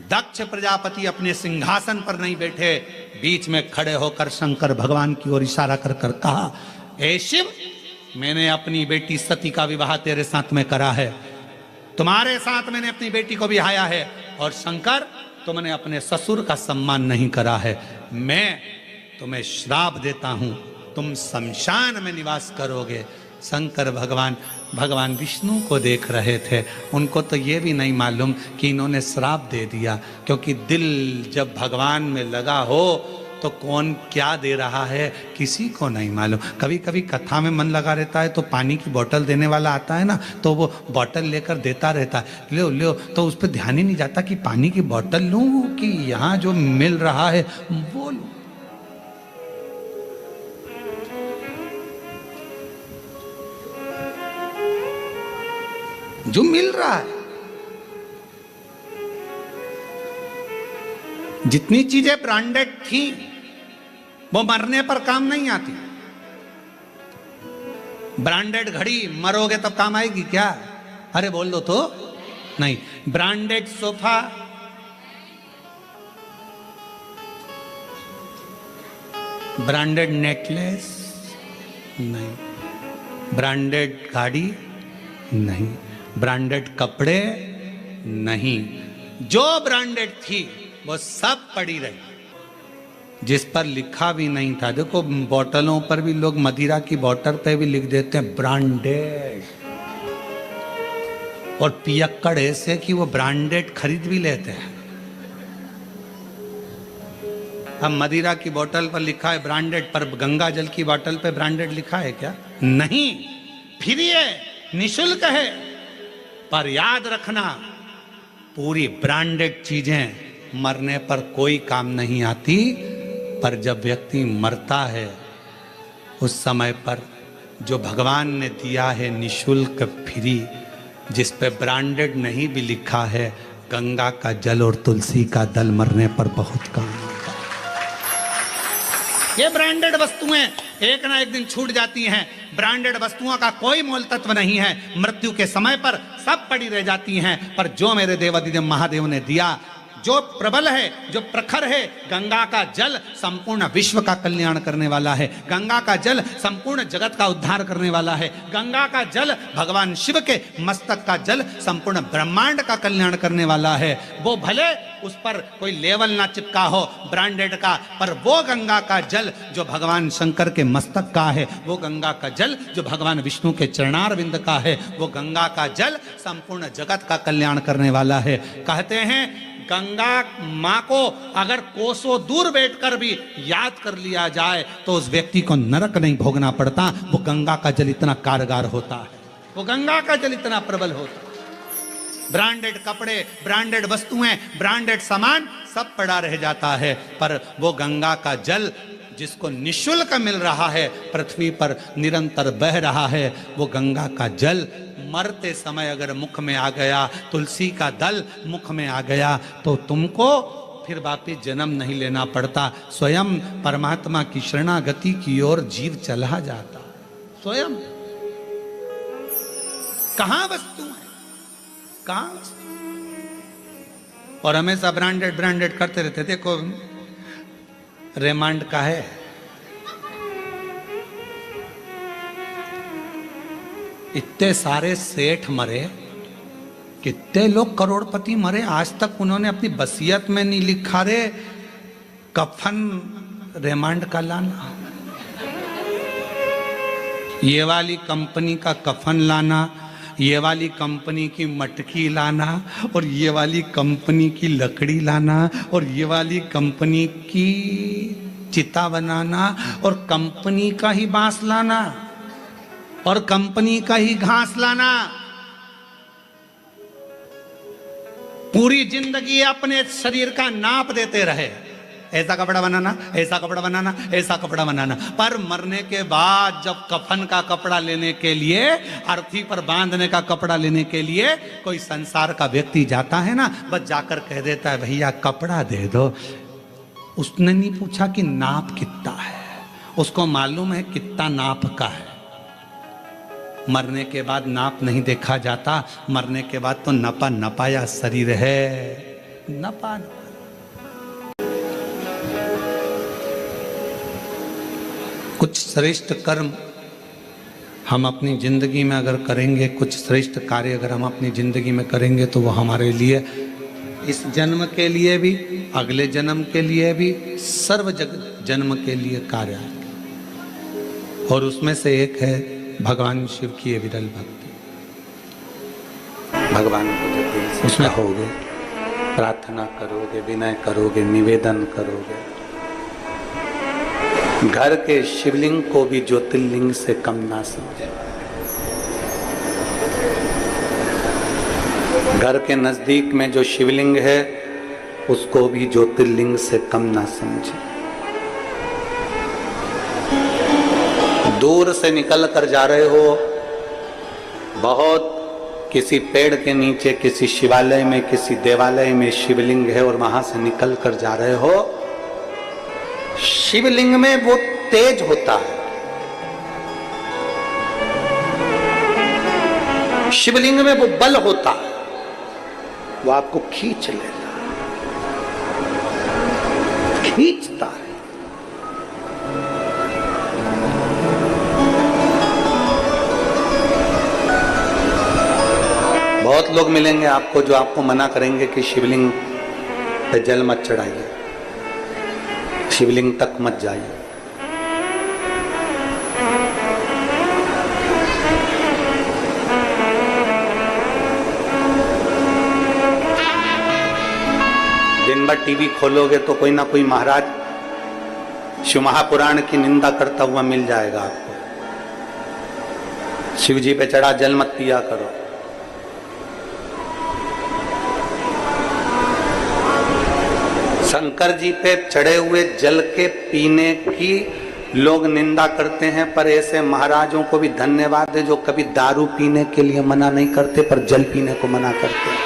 दक्ष प्रजापति अपने सिंहासन पर नहीं बैठे, बीच में खड़े होकर शंकर भगवान की ओर इशारा कर कर कहा, ए शिव, मैंने अपनी बेटी सती का विवाह तेरे साथ में करा है, तुम्हारे साथ मैंने अपनी बेटी को बिहाया है, और शंकर तुमने अपने ससुर का सम्मान नहीं करा है, मैं तुम्हें श्राप देता हूं, तुम शमशान में निवास करोगे। शंकर भगवान विष्णु को देख रहे थे, उनको तो ये भी नहीं मालूम कि इन्होंने श्राप दे दिया, क्योंकि दिल जब भगवान में लगा हो तो कौन क्या दे रहा है किसी को नहीं मालूम। कभी कभी कथा में मन लगा रहता है तो पानी की बोतल देने वाला आता है ना, तो वो बोतल लेकर देता रहता है, लो लो, तो उस पर ध्यान ही नहीं जाता कि पानी की बोतल लूं कि यहाँ जो मिल रहा है वो लूं। जो मिल रहा है, जितनी चीजें ब्रांडेड थी वो मरने पर काम नहीं आती। ब्रांडेड घड़ी मरोगे तब काम आएगी क्या? अरे बोल दो तो नहीं। ब्रांडेड सोफा, ब्रांडेड नेकलेस नहीं, ब्रांडेड गाड़ी नहीं, ब्रांडेड कपड़े नहीं, जो ब्रांडेड थी वो सब पड़ी रही, जिस पर लिखा भी नहीं था। देखो बोतलों पर भी लोग मदिरा की बोतल पे भी लिख देते हैं ब्रांडेड, और पियक्कड़ ऐसे कि वो ब्रांडेड खरीद भी लेते हैं। अब मदिरा की बोतल पर लिखा है ब्रांडेड, पर गंगा जल की बोतल पे ब्रांडेड लिखा है क्या? नहीं, फ्री है, निशुल्क है। पर याद रखना, पूरी ब्रांडेड चीजें मरने पर कोई काम नहीं आती, पर जब व्यक्ति मरता है उस समय पर जो भगवान ने दिया है निशुल्क फ्री, जिस पे ब्रांडेड नहीं भी लिखा है, गंगा का जल और तुलसी का दल मरने पर बहुत काम आता है। ये ब्रांडेड वस्तुएं एक ना एक दिन छूट जाती हैं। ब्रांडेड वस्तुओं का कोई मोल तत्व नहीं है, मृत्यु के समय पर सब पड़ी रह जाती हैं। पर जो मेरे देवाधिदेव महादेव ने दिया, जो प्रबल है, जो प्रखर है, गंगा का जल संपूर्ण विश्व का कल्याण करने वाला है, गंगा का जल संपूर्ण जगत का उद्धार करने वाला है, गंगा का जल भगवान शिव के मस्तक का जल संपूर्ण ब्रह्मांड का कल्याण करने वाला है। वो भले उस पर कोई लेवल ना चिपका हो ब्रांडेड का, पर वो गंगा का जल जो भगवान शंकर के मस्तक का है, वो गंगा का जल जो भगवान विष्णु के चरणारविंद का है, वो गंगा का जल संपूर्ण जगत का कल्याण करने वाला है। कहते हैं गंगा माँ को अगर कोसों दूर बैठकर भी याद कर लिया जाए तो उस व्यक्ति को नरक नहीं भोगना पड़ता। वो गंगा का जल इतना कारगर होता है, वो गंगा का जल इतना प्रबल होता है। ब्रांडेड कपड़े, ब्रांडेड वस्तुएं, ब्रांडेड सामान सब पड़ा रह जाता है, पर वो गंगा का जल जिसको निशुल्क मिल रहा है, पृथ्वी पर निरंतर बह रहा है, वो गंगा का जल मरते समय अगर मुख में आ गया, तुलसी का दल मुख में आ गया, तो तुमको फिर वापिस जन्म नहीं लेना पड़ता। स्वयं परमात्मा की शरणागति की ओर जीव चला जाता। स्वयं कहां वस्तु है, कहां वस्तु? और हमेशा ब्रांडेड ब्रांडेड करते रहते। देखो रेमांड का है, इतने सारे सेठ मरे, कितने लोग करोड़पति मरे, आज तक उन्होंने अपनी वसीयत में नहीं लिखा रे कफन रेमांड का लाना, ये वाली कंपनी का कफन लाना, ये वाली कंपनी की मटकी लाना, और ये वाली कंपनी की लकड़ी लाना, और ये वाली कंपनी की चिता बनाना, और कंपनी का ही बांस लाना, और कंपनी का ही घास लाना। पूरी जिंदगी अपने शरीर का नाप देते रहे। ऐसा कपड़ा बनाना, ऐसा कपड़ा बनाना, ऐसा कपड़ा बनाना। पर मरने के बाद जब कफन का कपड़ा लेने के लिए, अर्थी पर बांधने का कपड़ा लेने के लिए कोई संसार का व्यक्ति जाता है ना, बस जाकर कह देता है भैया कपड़ा दे दो। उसने नहीं पूछा कि नाप कितना है, उसको मालूम है कितना नाप का है। मरने के बाद नाप नहीं देखा जाता, मरने के बाद तो नपा नपाया शरीर है, नपा। कुछ श्रेष्ठ कर्म हम अपनी जिंदगी में अगर करेंगे, कुछ श्रेष्ठ कार्य अगर हम अपनी जिंदगी में करेंगे, तो वो हमारे लिए इस जन्म के लिए भी, अगले जन्म के लिए भी, सर्व जन्म के लिए कार्य है। और उसमें से एक है भगवान शिव की ये विरल भक्ति। भगवान को जब दिल से उसमें होगे, प्रार्थना करोगे, विनय करोगे, निवेदन करोगे, घर के शिवलिंग को भी ज्योतिर्लिंग से कम ना समझे। घर के नजदीक में जो शिवलिंग है उसको भी ज्योतिर्लिंग से कम ना समझे। दूर से निकल कर जा रहे हो, बहुत किसी पेड़ के नीचे, किसी शिवालय में, किसी देवालय में शिवलिंग है और वहां से निकल कर जा रहे हो, शिवलिंग में वो तेज होता है, शिवलिंग में वो बल होता है, वो आपको खींच लेता है, खींचता है। बहुत लोग मिलेंगे आपको जो आपको मना करेंगे कि शिवलिंग पे जल मत चढ़ाइए, शिवलिंग तक मत जाइए। दिन भर टीवी खोलोगे तो कोई ना कोई महाराज शिव महापुराण की निंदा करता हुआ मिल जाएगा आपको। शिव जी पे चढ़ा जल मत पिया करो। शंकर जी पे चढ़े हुए जल के पीने की लोग निंदा करते हैं, पर ऐसे महाराजों को भी धन्यवाद है जो कभी दारू पीने के लिए मना नहीं करते पर जल पीने को मना करते हैं।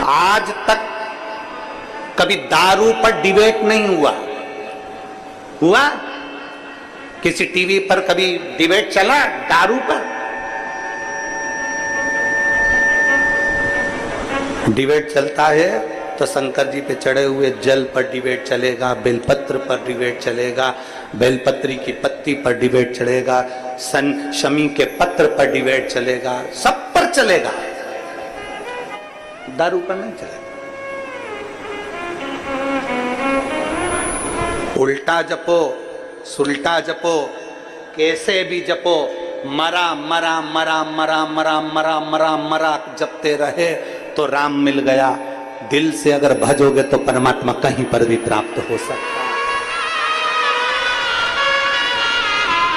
आज तक कभी दारू पर डिबेट नहीं हुआ। हुआ किसी टीवी पर कभी डिबेट चला दारू पर? डिबेट चलता है तो शंकर जी पे चढ़े हुए जल पर डिबेट चलेगा, बेलपत्र पर डिबेट चलेगा, बेलपत्री की पत्ती पर डिबेट चलेगा, शमी के पत्र पर डिबेट चलेगा, सब पर चलेगा, दारू पर नहीं चलेगा। उल्टा जपो, सुल्टा जपो, कैसे भी जपो, मरा मरा मरा मरा मरा मरा मरा मरा जपते रहे तो राम मिल गया। दिल से अगर भजोगे तो परमात्मा कहीं पर भी प्राप्त हो सकता है।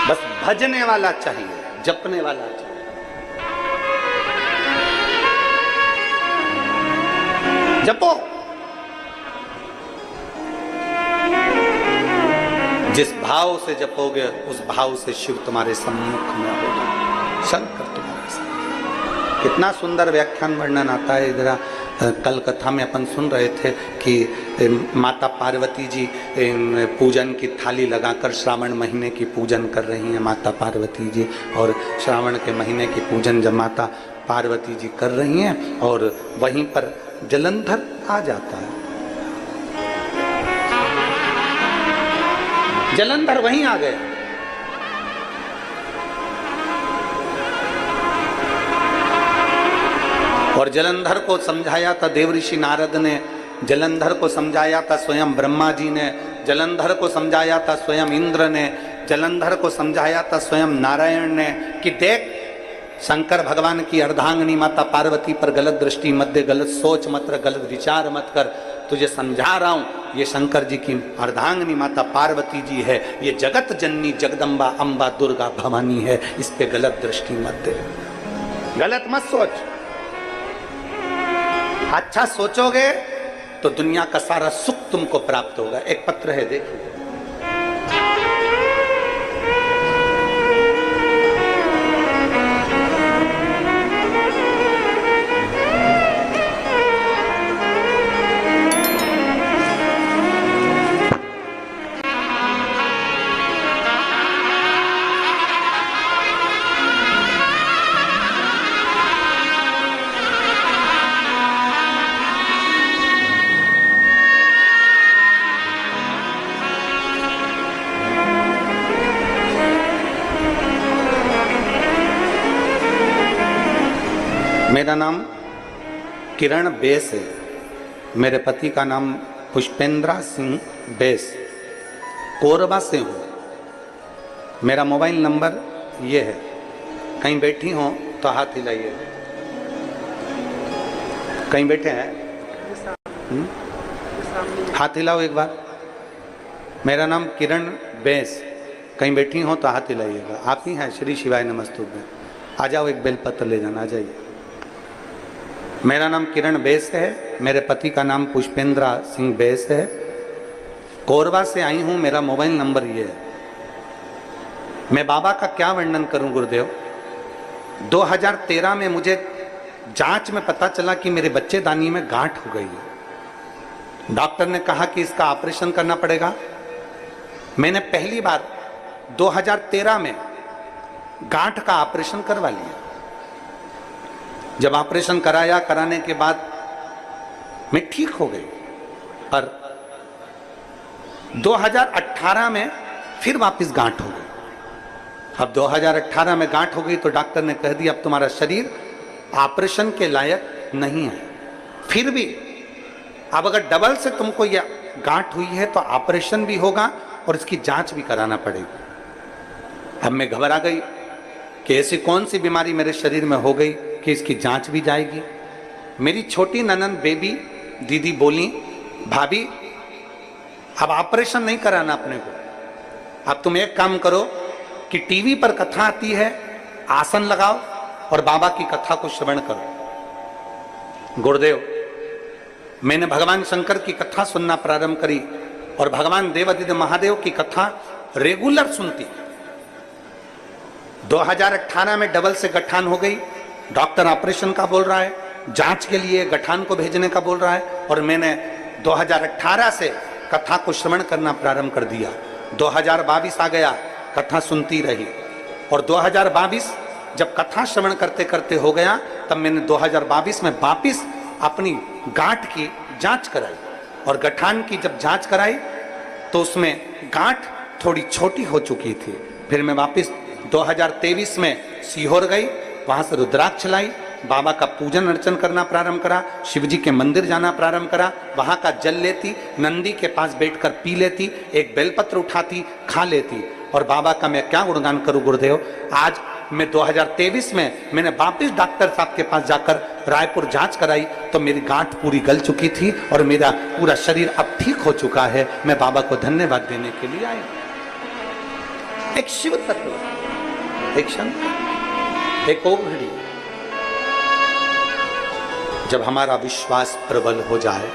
बस भजने वाला चाहिए, जपने वाला चाहिए। जपो, जिस भाव से जपोगे उस भाव से शिव तुम्हारे सम्मुख में होगा, शंकर तुम्हारे साथ। कितना सुंदर व्याख्यान वर्णन आता है। इधर कल कथा में अपन सुन रहे थे कि माता पार्वती जी पूजन की थाली लगाकर श्रावण महीने की पूजन कर रही हैं माता पार्वती जी। और श्रावण के महीने की पूजन जब माता पार्वती जी कर रही हैं और वहीं पर जलंधर आ जाता है। जलंधर वहीं आ गया। और जलंधर को समझाया था देवऋषि नारद ने, जलंधर को समझाया था स्वयं ब्रह्मा जी ने, जलंधर को समझाया था स्वयं इंद्र ने, जलंधर को समझाया था स्वयं नारायण ने कि देख शंकर भगवान की अर्धांगिनी माता पार्वती पर गलत दृष्टि मत दे, गलत सोच मत कर, गलत विचार मत कर। तुझे समझा रहा हूं, ये शंकर जी की अर्धांगिनी माता पार्वती जी है, ये जगत जननी जगदम्बा अंबा दुर्गा भवानी है, इस पे गलत दृष्टि मत दे, गलत मत सोच। अच्छा सोचोगे तो दुनिया का सारा सुख तुमको प्राप्त होगा। एक पत्र है, देखिए। मेरा नाम किरण बेस है, मेरे पति का नाम पुष्पेंद्रा सिंह बेस, कोरबा से हूँ। मेरा मोबाइल नंबर ये है, कहीं बैठी हो तो हाथ हिलाइए। कहीं बैठे हैं? हाथ हिलाओ एक बार। मेरा नाम किरण बेस, कहीं बैठी हो तो हाथ हिलाइएगा। आप ही हैं? श्री शिवाय नमस्तुभ्यं। आ जाओ, एक बेलपत्र ले जाना, आ जाइए। मेरा नाम किरण बेस है, मेरे पति का नाम पुष्पेंद्रा सिंह बेस है, कोरबा से आई हूं। मेरा मोबाइल नंबर ये है। मैं बाबा का क्या वर्णन करूं गुरुदेव। 2013 में मुझे जांच में पता चला कि मेरे बच्चेदानी में गांठ हो गई है। डॉक्टर ने कहा कि इसका ऑपरेशन करना पड़ेगा। मैंने पहली बार 2013 में गांठ का ऑपरेशन करवा लिया। जब ऑपरेशन कराने के बाद मैं ठीक हो गई, पर 2018 में फिर वापस गांठ हो गई। अब 2018 में गांठ हो गई तो डॉक्टर ने कह दिया अब तुम्हारा शरीर ऑपरेशन के लायक नहीं है। फिर भी अब अगर डबल से तुमको यह गांठ हुई है तो ऑपरेशन भी होगा और इसकी जांच भी कराना पड़ेगी। अब मैं घबरा गई कि ऐसी कौन सी बीमारी मेरे शरीर में हो गई कि इसकी जांच भी जाएगी। मेरी छोटी ननंद बेबी दीदी बोली, भाभी अब ऑपरेशन नहीं कराना अपने को, अब तुम एक काम करो कि टीवी पर कथा आती है, आसन लगाओ और बाबा की कथा को श्रवण करो। गुरुदेव, मैंने भगवान शंकर की कथा सुनना प्रारंभ करी और भगवान देवादिदेव महादेव की कथा रेगुलर सुनती। 2018 में डबल से गठान हो गई। डॉक्टर ऑपरेशन का बोल रहा है, जांच के लिए गठान को भेजने का बोल रहा है, और मैंने 2018 से कथा को श्रवण करना प्रारंभ कर दिया। 2022 आ गया, कथा सुनती रही, और 2022 जब कथा श्रवण करते करते हो गया तब मैंने 2022 में वापिस अपनी गांठ की जांच कराई, और गठान की जब जांच कराई तो उसमें गांठ थोड़ी छोटी हो चुकी थी। फिर मैं वापिस 2023 में सीहोर गई, वहां से रुद्राक्ष लाई, बाबा का पूजन अर्चन करना प्रारंभ करा, शिव जी के मंदिर जाना प्रारंभ करा, वहां का जल लेती, नंदी के पास बैठकर पी लेती, एक बेलपत्र उठाती, खा लेती, और बाबा का मैं क्या गुणगान करूं गुरुदेव। आज मैं 2023 में मैंने वापिस डॉक्टर साहब के पास जाकर रायपुर जांच कराई तो मेरी गांठ पूरी गल चुकी थी और मेरा पूरा शरीर अब ठीक हो चुका है। मैं बाबा को धन्यवाद देने के लिए आई। एक शिव तत्व, एक शंकर, एक ओघड़ी। जब हमारा विश्वास प्रबल हो जाए,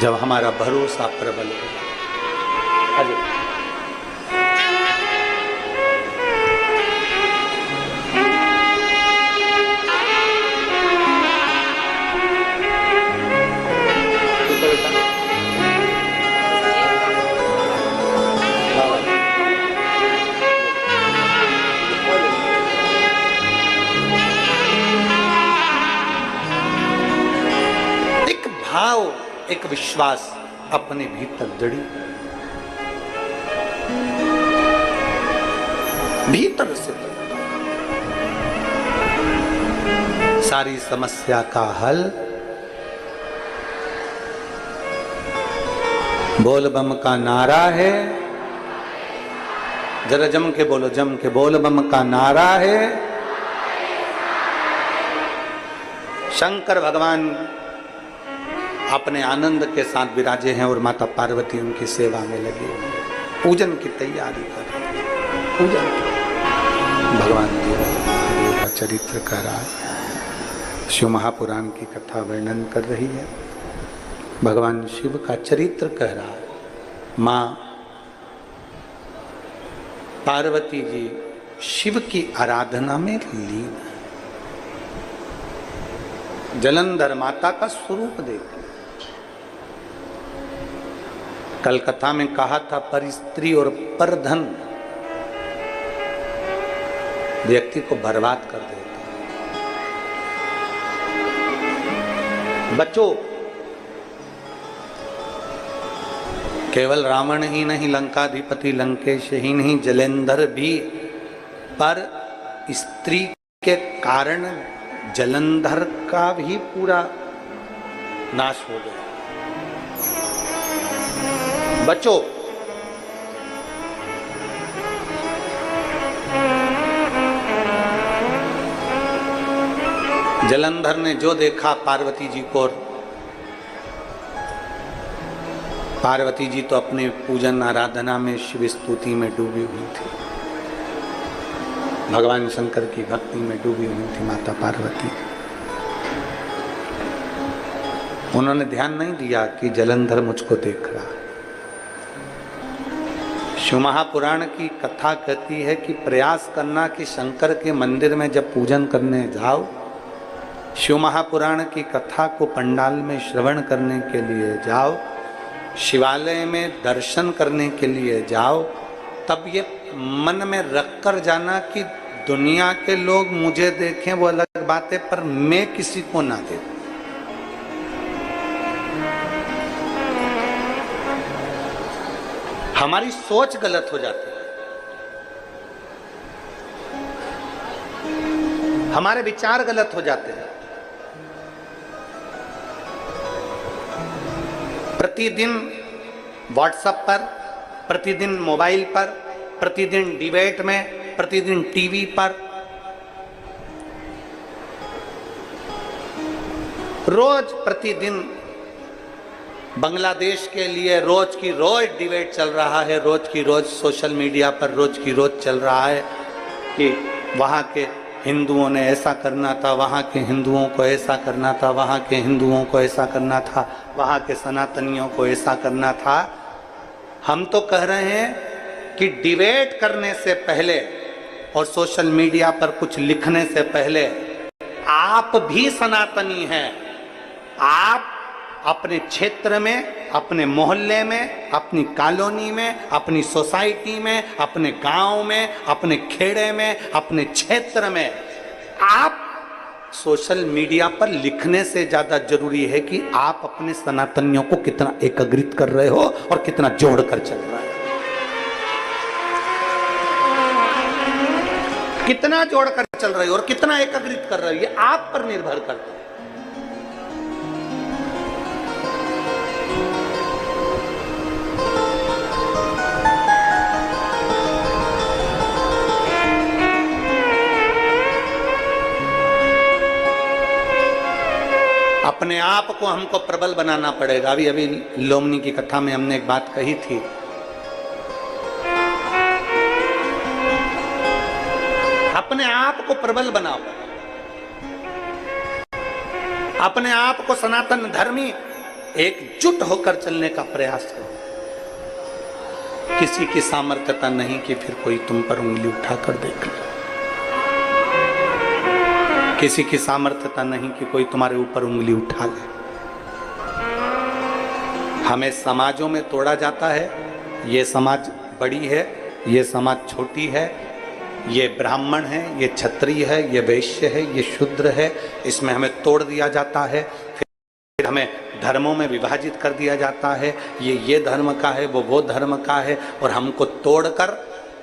जब हमारा भरोसा प्रबल हो जाए, अरे एक विश्वास अपने भीतर दृढ़, भीतर से सारी समस्या का हल बोल बम का नारा है। जरा जम के बोलो, जम के बोल बम का नारा है। शंकर भगवान अपने आनंद के साथ विराजे हैं और माता पार्वती उनकी सेवा में लगी हुई है, पूजन की तैयारी कर रहे हैं, पूजन की। भगवान देव का चरित्र कह रहा है, शिव महापुराण की कथा वर्णन कर रही है, भगवान शिव का चरित्र कह रहा है। माँ पार्वती जी शिव की आराधना में लीन है। जलंधर माता का स्वरूप देखिए। कल कथा में कहा था, पर स्त्री और पर धन व्यक्ति को बर्बाद कर देता है। बच्चों, केवल रावण ही नहीं, लंकाधिपति लंकेश ही नहीं, जलेंधर भी पर स्त्री के कारण जलंधर का भी पूरा नाश हो गया। बच्चों, जलंधर ने जो देखा पार्वती जी को, पार्वती जी तो अपने पूजन आराधना में शिव स्तुति में डूबी हुई थी, भगवान शंकर की भक्ति में डूबी हुई थी माता पार्वती। उन्होंने ध्यान नहीं दिया कि जलंधर मुझको देख रहा। शिव महापुराण की कथा कहती है कि प्रयास करना कि शंकर के मंदिर में जब पूजन करने जाओ, शिव महापुराण की कथा को पंडाल में श्रवण करने के लिए जाओ, शिवालय में दर्शन करने के लिए जाओ, तब ये मन में रख कर जाना कि दुनिया के लोग मुझे देखें वो अलग बात है, पर मैं किसी को ना देखूं। हमारी सोच गलत हो जाती है, हमारे विचार गलत हो जाते हैं। प्रतिदिन व्हाट्सएप पर, प्रतिदिन मोबाइल पर, प्रतिदिन डिबेट में, प्रतिदिन टीवी पर, रोज प्रतिदिन बांग्लादेश के लिए रोज की रोज डिबेट चल रहा है, रोज की रोज सोशल मीडिया पर रोज की रोज चल रहा है कि वहाँ के हिंदुओं ने ऐसा करना था, वहाँ के हिंदुओं को ऐसा करना था, वहाँ के हिंदुओं को ऐसा करना था, वहाँ के सनातनियों को ऐसा करना था। हम तो कह रहे हैं कि डिबेट करने से पहले और सोशल मीडिया पर कुछ लिखने से पहले आप भी सनातनी हैं। आप अपने क्षेत्र में, अपने मोहल्ले में, अपनी कॉलोनी में, अपनी सोसाइटी में, अपने गांव में, अपने खेड़े में, अपने क्षेत्र में, आप सोशल मीडिया पर लिखने से ज्यादा जरूरी है कि आप अपने सनातनियों को कितना एकत्रित कर रहे हो और कितना जोड़ कर चल रहा है, कितना जोड़ कर चल रहे हो और कितना एकत्रित कर रहे हो, ये आप पर निर्भर करता है। अपने आप को हमको प्रबल बनाना पड़ेगा। अभी लोमनी की कथा में हमने एक बात कही थी, अपने आप को प्रबल बनाओ, अपने आप को सनातन धर्मी एकजुट होकर चलने का प्रयास करो। किसी की सामर्थ्यता नहीं कि फिर कोई तुम पर उंगली उठाकर देख ले, किसी की सामर्थ्यता नहीं कि कोई तुम्हारे ऊपर उंगली उठा ले। हमें समाजों में तोड़ा जाता है, ये समाज बड़ी है, ये समाज छोटी है, ये ब्राह्मण है, ये क्षत्रिय है, ये वैश्य है, ये शूद्र है, इसमें हमें तोड़ दिया जाता है। फिर हमें धर्मों में विभाजित कर दिया जाता है, ये धर्म का है, वो धर्म का है, और हमको तोड़कर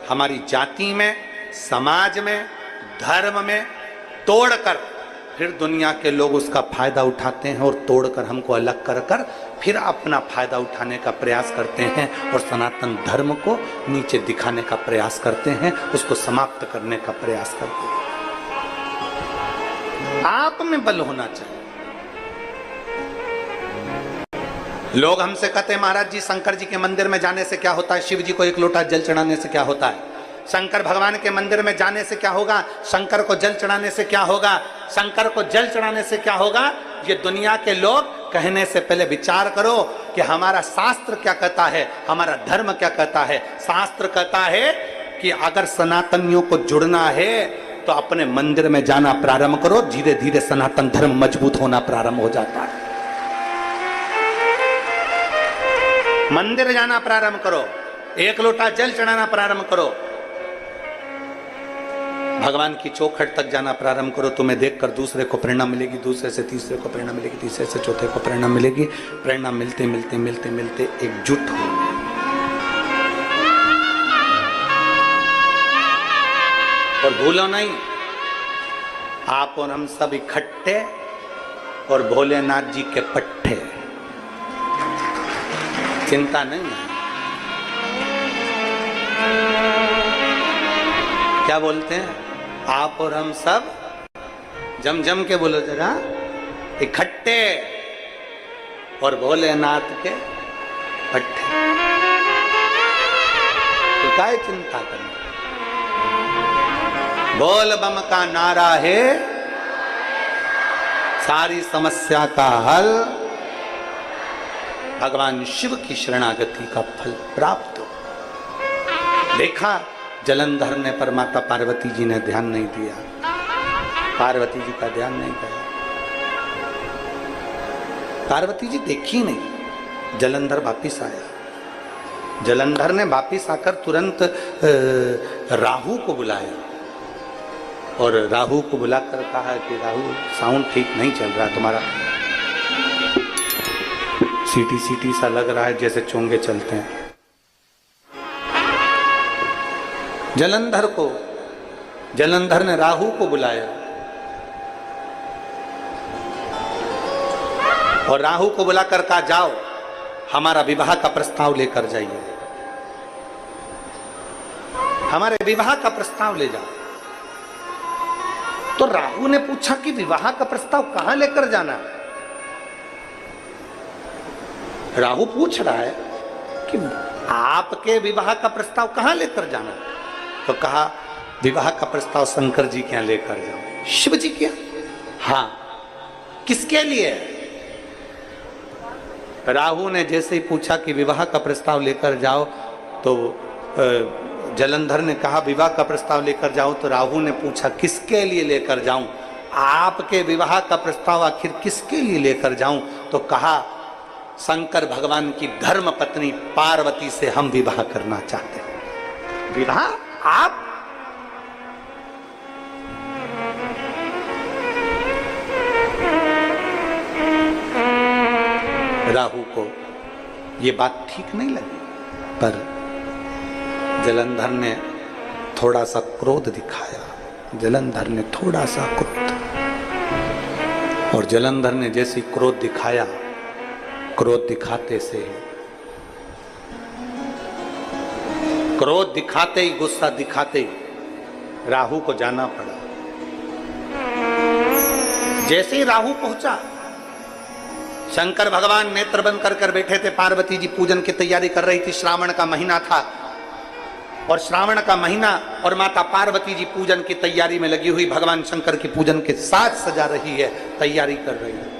हमारी जाति में, समाज में, धर्म में तोड़कर फिर दुनिया के लोग उसका फायदा उठाते हैं और तोड़कर हमको अलग कर कर फिर अपना फायदा उठाने का प्रयास करते हैं और सनातन धर्म को नीचे दिखाने का प्रयास करते हैं, उसको समाप्त करने का प्रयास करते हैं। आप में बल होना चाहिए। लोग हमसे कहते हैं महाराज जी शंकर जी के मंदिर में जाने से क्या होता है, शिव जी को एक लोटा जल चढ़ाने से क्या होता है, शंकर भगवान के मंदिर में जाने से क्या होगा, शंकर को जल चढ़ाने से क्या होगा, शंकर को जल चढ़ाने से क्या होगा। ये दुनिया के लोग कहने से पहले विचार करो कि हमारा शास्त्र क्या कहता है, हमारा धर्म क्या कहता है। शास्त्र कहता है कि अगर सनातनियों को जुड़ना है तो अपने मंदिर में जाना प्रारंभ करो, धीरे धीरे सनातन धर्म मजबूत होना प्रारंभ हो जाता है। मंदिर जाना प्रारंभ करो, एक लोटा जल चढ़ाना प्रारंभ करो, भगवान की चौखट तक जाना प्रारंभ करो। तुम्हें देखकर दूसरे को प्रेरणा मिलेगी, दूसरे से तीसरे को प्रेरणा मिलेगी, तीसरे से चौथे को प्रेरणा मिलेगी। प्रेरणा मिलते मिलते मिलते मिलते एकजुट हो। और भूलो नहीं, आप और हम सब इकट्ठे और भोलेनाथ जी के पट्टे, चिंता नहीं है। क्या बोलते हैं, आप और हम सब, जम जम के बोलो जरा, इकट्ठे और भोलेनाथ के पट्टे। तो काय चिंता करना, बोल बम का नारा है सारी समस्या का हल, भगवान शिव की शरणागति का फल प्राप्त हो। देखा जलंधर ने पर माता पार्वती जी ने ध्यान नहीं दिया, पार्वती जी का ध्यान नहीं गया, पार्वती जी देखी नहीं। जलंधर वापिस आया, जलंधर ने वापिस आकर तुरंत राहु को बुलाया और राहु को बुलाकर कहा कि राहु साउंड ठीक नहीं चल रहा तुम्हारा, सीटी सीटी सा लग रहा है जैसे चोंगे चलते हैं। जलंधर ने राहु को बुलाया और राहु को बुलाकर कहा जाओ हमारा विवाह का प्रस्ताव लेकर जाइए, हमारे विवाह का प्रस्ताव ले जाओ। तो राहु ने पूछा कि विवाह का प्रस्ताव कहां लेकर जाना है। राहु पूछ रहा है कि आपके विवाह का प्रस्ताव कहां लेकर जाना है। तो कहा विवाह का प्रस्ताव शंकर जी के यहां लेकर जाओ। शिव जी के? हाँ। किसके लिए? राहु ने जैसे ही पूछा कि विवाह का प्रस्ताव लेकर जाओ तो जलंधर ने कहा विवाह का प्रस्ताव लेकर जाओ। तो राहु ने पूछा किसके लिए लेकर जाऊं, आपके विवाह का प्रस्ताव आखिर किसके लिए लेकर जाऊं। तो कहा शंकर भगवान की धर्म पत्नी पार्वती से हम विवाह करना चाहते हैं। विवाह? आप? राहु को ये बात ठीक नहीं लगी, पर जलंधर ने थोड़ा सा क्रोध दिखाया। जलंधर ने थोड़ा सा क्रोध, और जलंधर ने जैसे क्रोध दिखाया, क्रोध दिखाते से क्रोध दिखाते ही, गुस्सा दिखाते ही राहु को जाना पड़ा। जैसे ही राहु पहुंचा, शंकर भगवान नेत्र बंद कर बैठे थे। पार्वती जी पूजन की तैयारी कर रही थी। श्रावण का महीना था और श्रावण का महीना और माता पार्वती जी पूजन की तैयारी में लगी हुई भगवान शंकर की पूजन के साथ सजा रही है, तैयारी कर रही है।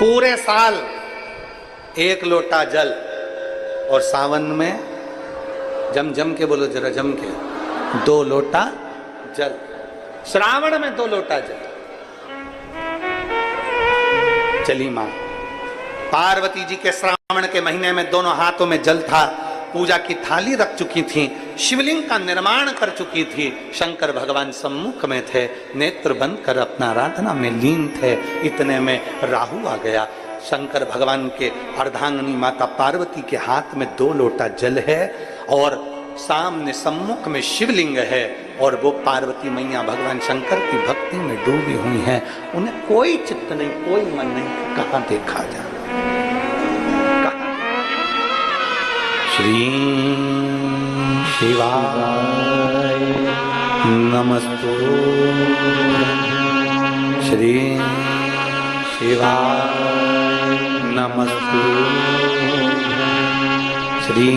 पूरे साल एक लोटा जल, और सावन में जम जम के बोलो जरा, जम के 2 लोटा जल। श्रावण में 2 लोटा जल। चली मां पार्वती जी के श्रावण के महीने में दोनों हाथों में जल था, पूजा की थाली रख चुकी थी, शिवलिंग का निर्माण कर चुकी थी। शंकर भगवान सम्मुख में थे, नेत्र बंद कर अपना आराधना में लीन थे। इतने में राहु आ गया। शंकर भगवान के अर्धांगिनी माता पार्वती के हाथ में 2 लोटा जल है और सामने सम्मुख में शिवलिंग है, और वो पार्वती मैया भगवान शंकर की भक्ति में डूबी हुई हैं। उन्हें कोई चित्त नहीं, कोई मन नहीं, कहां देखा जाए। श्री शिवाय नमस्तु, श्री शिवाय नमस्तु। श्री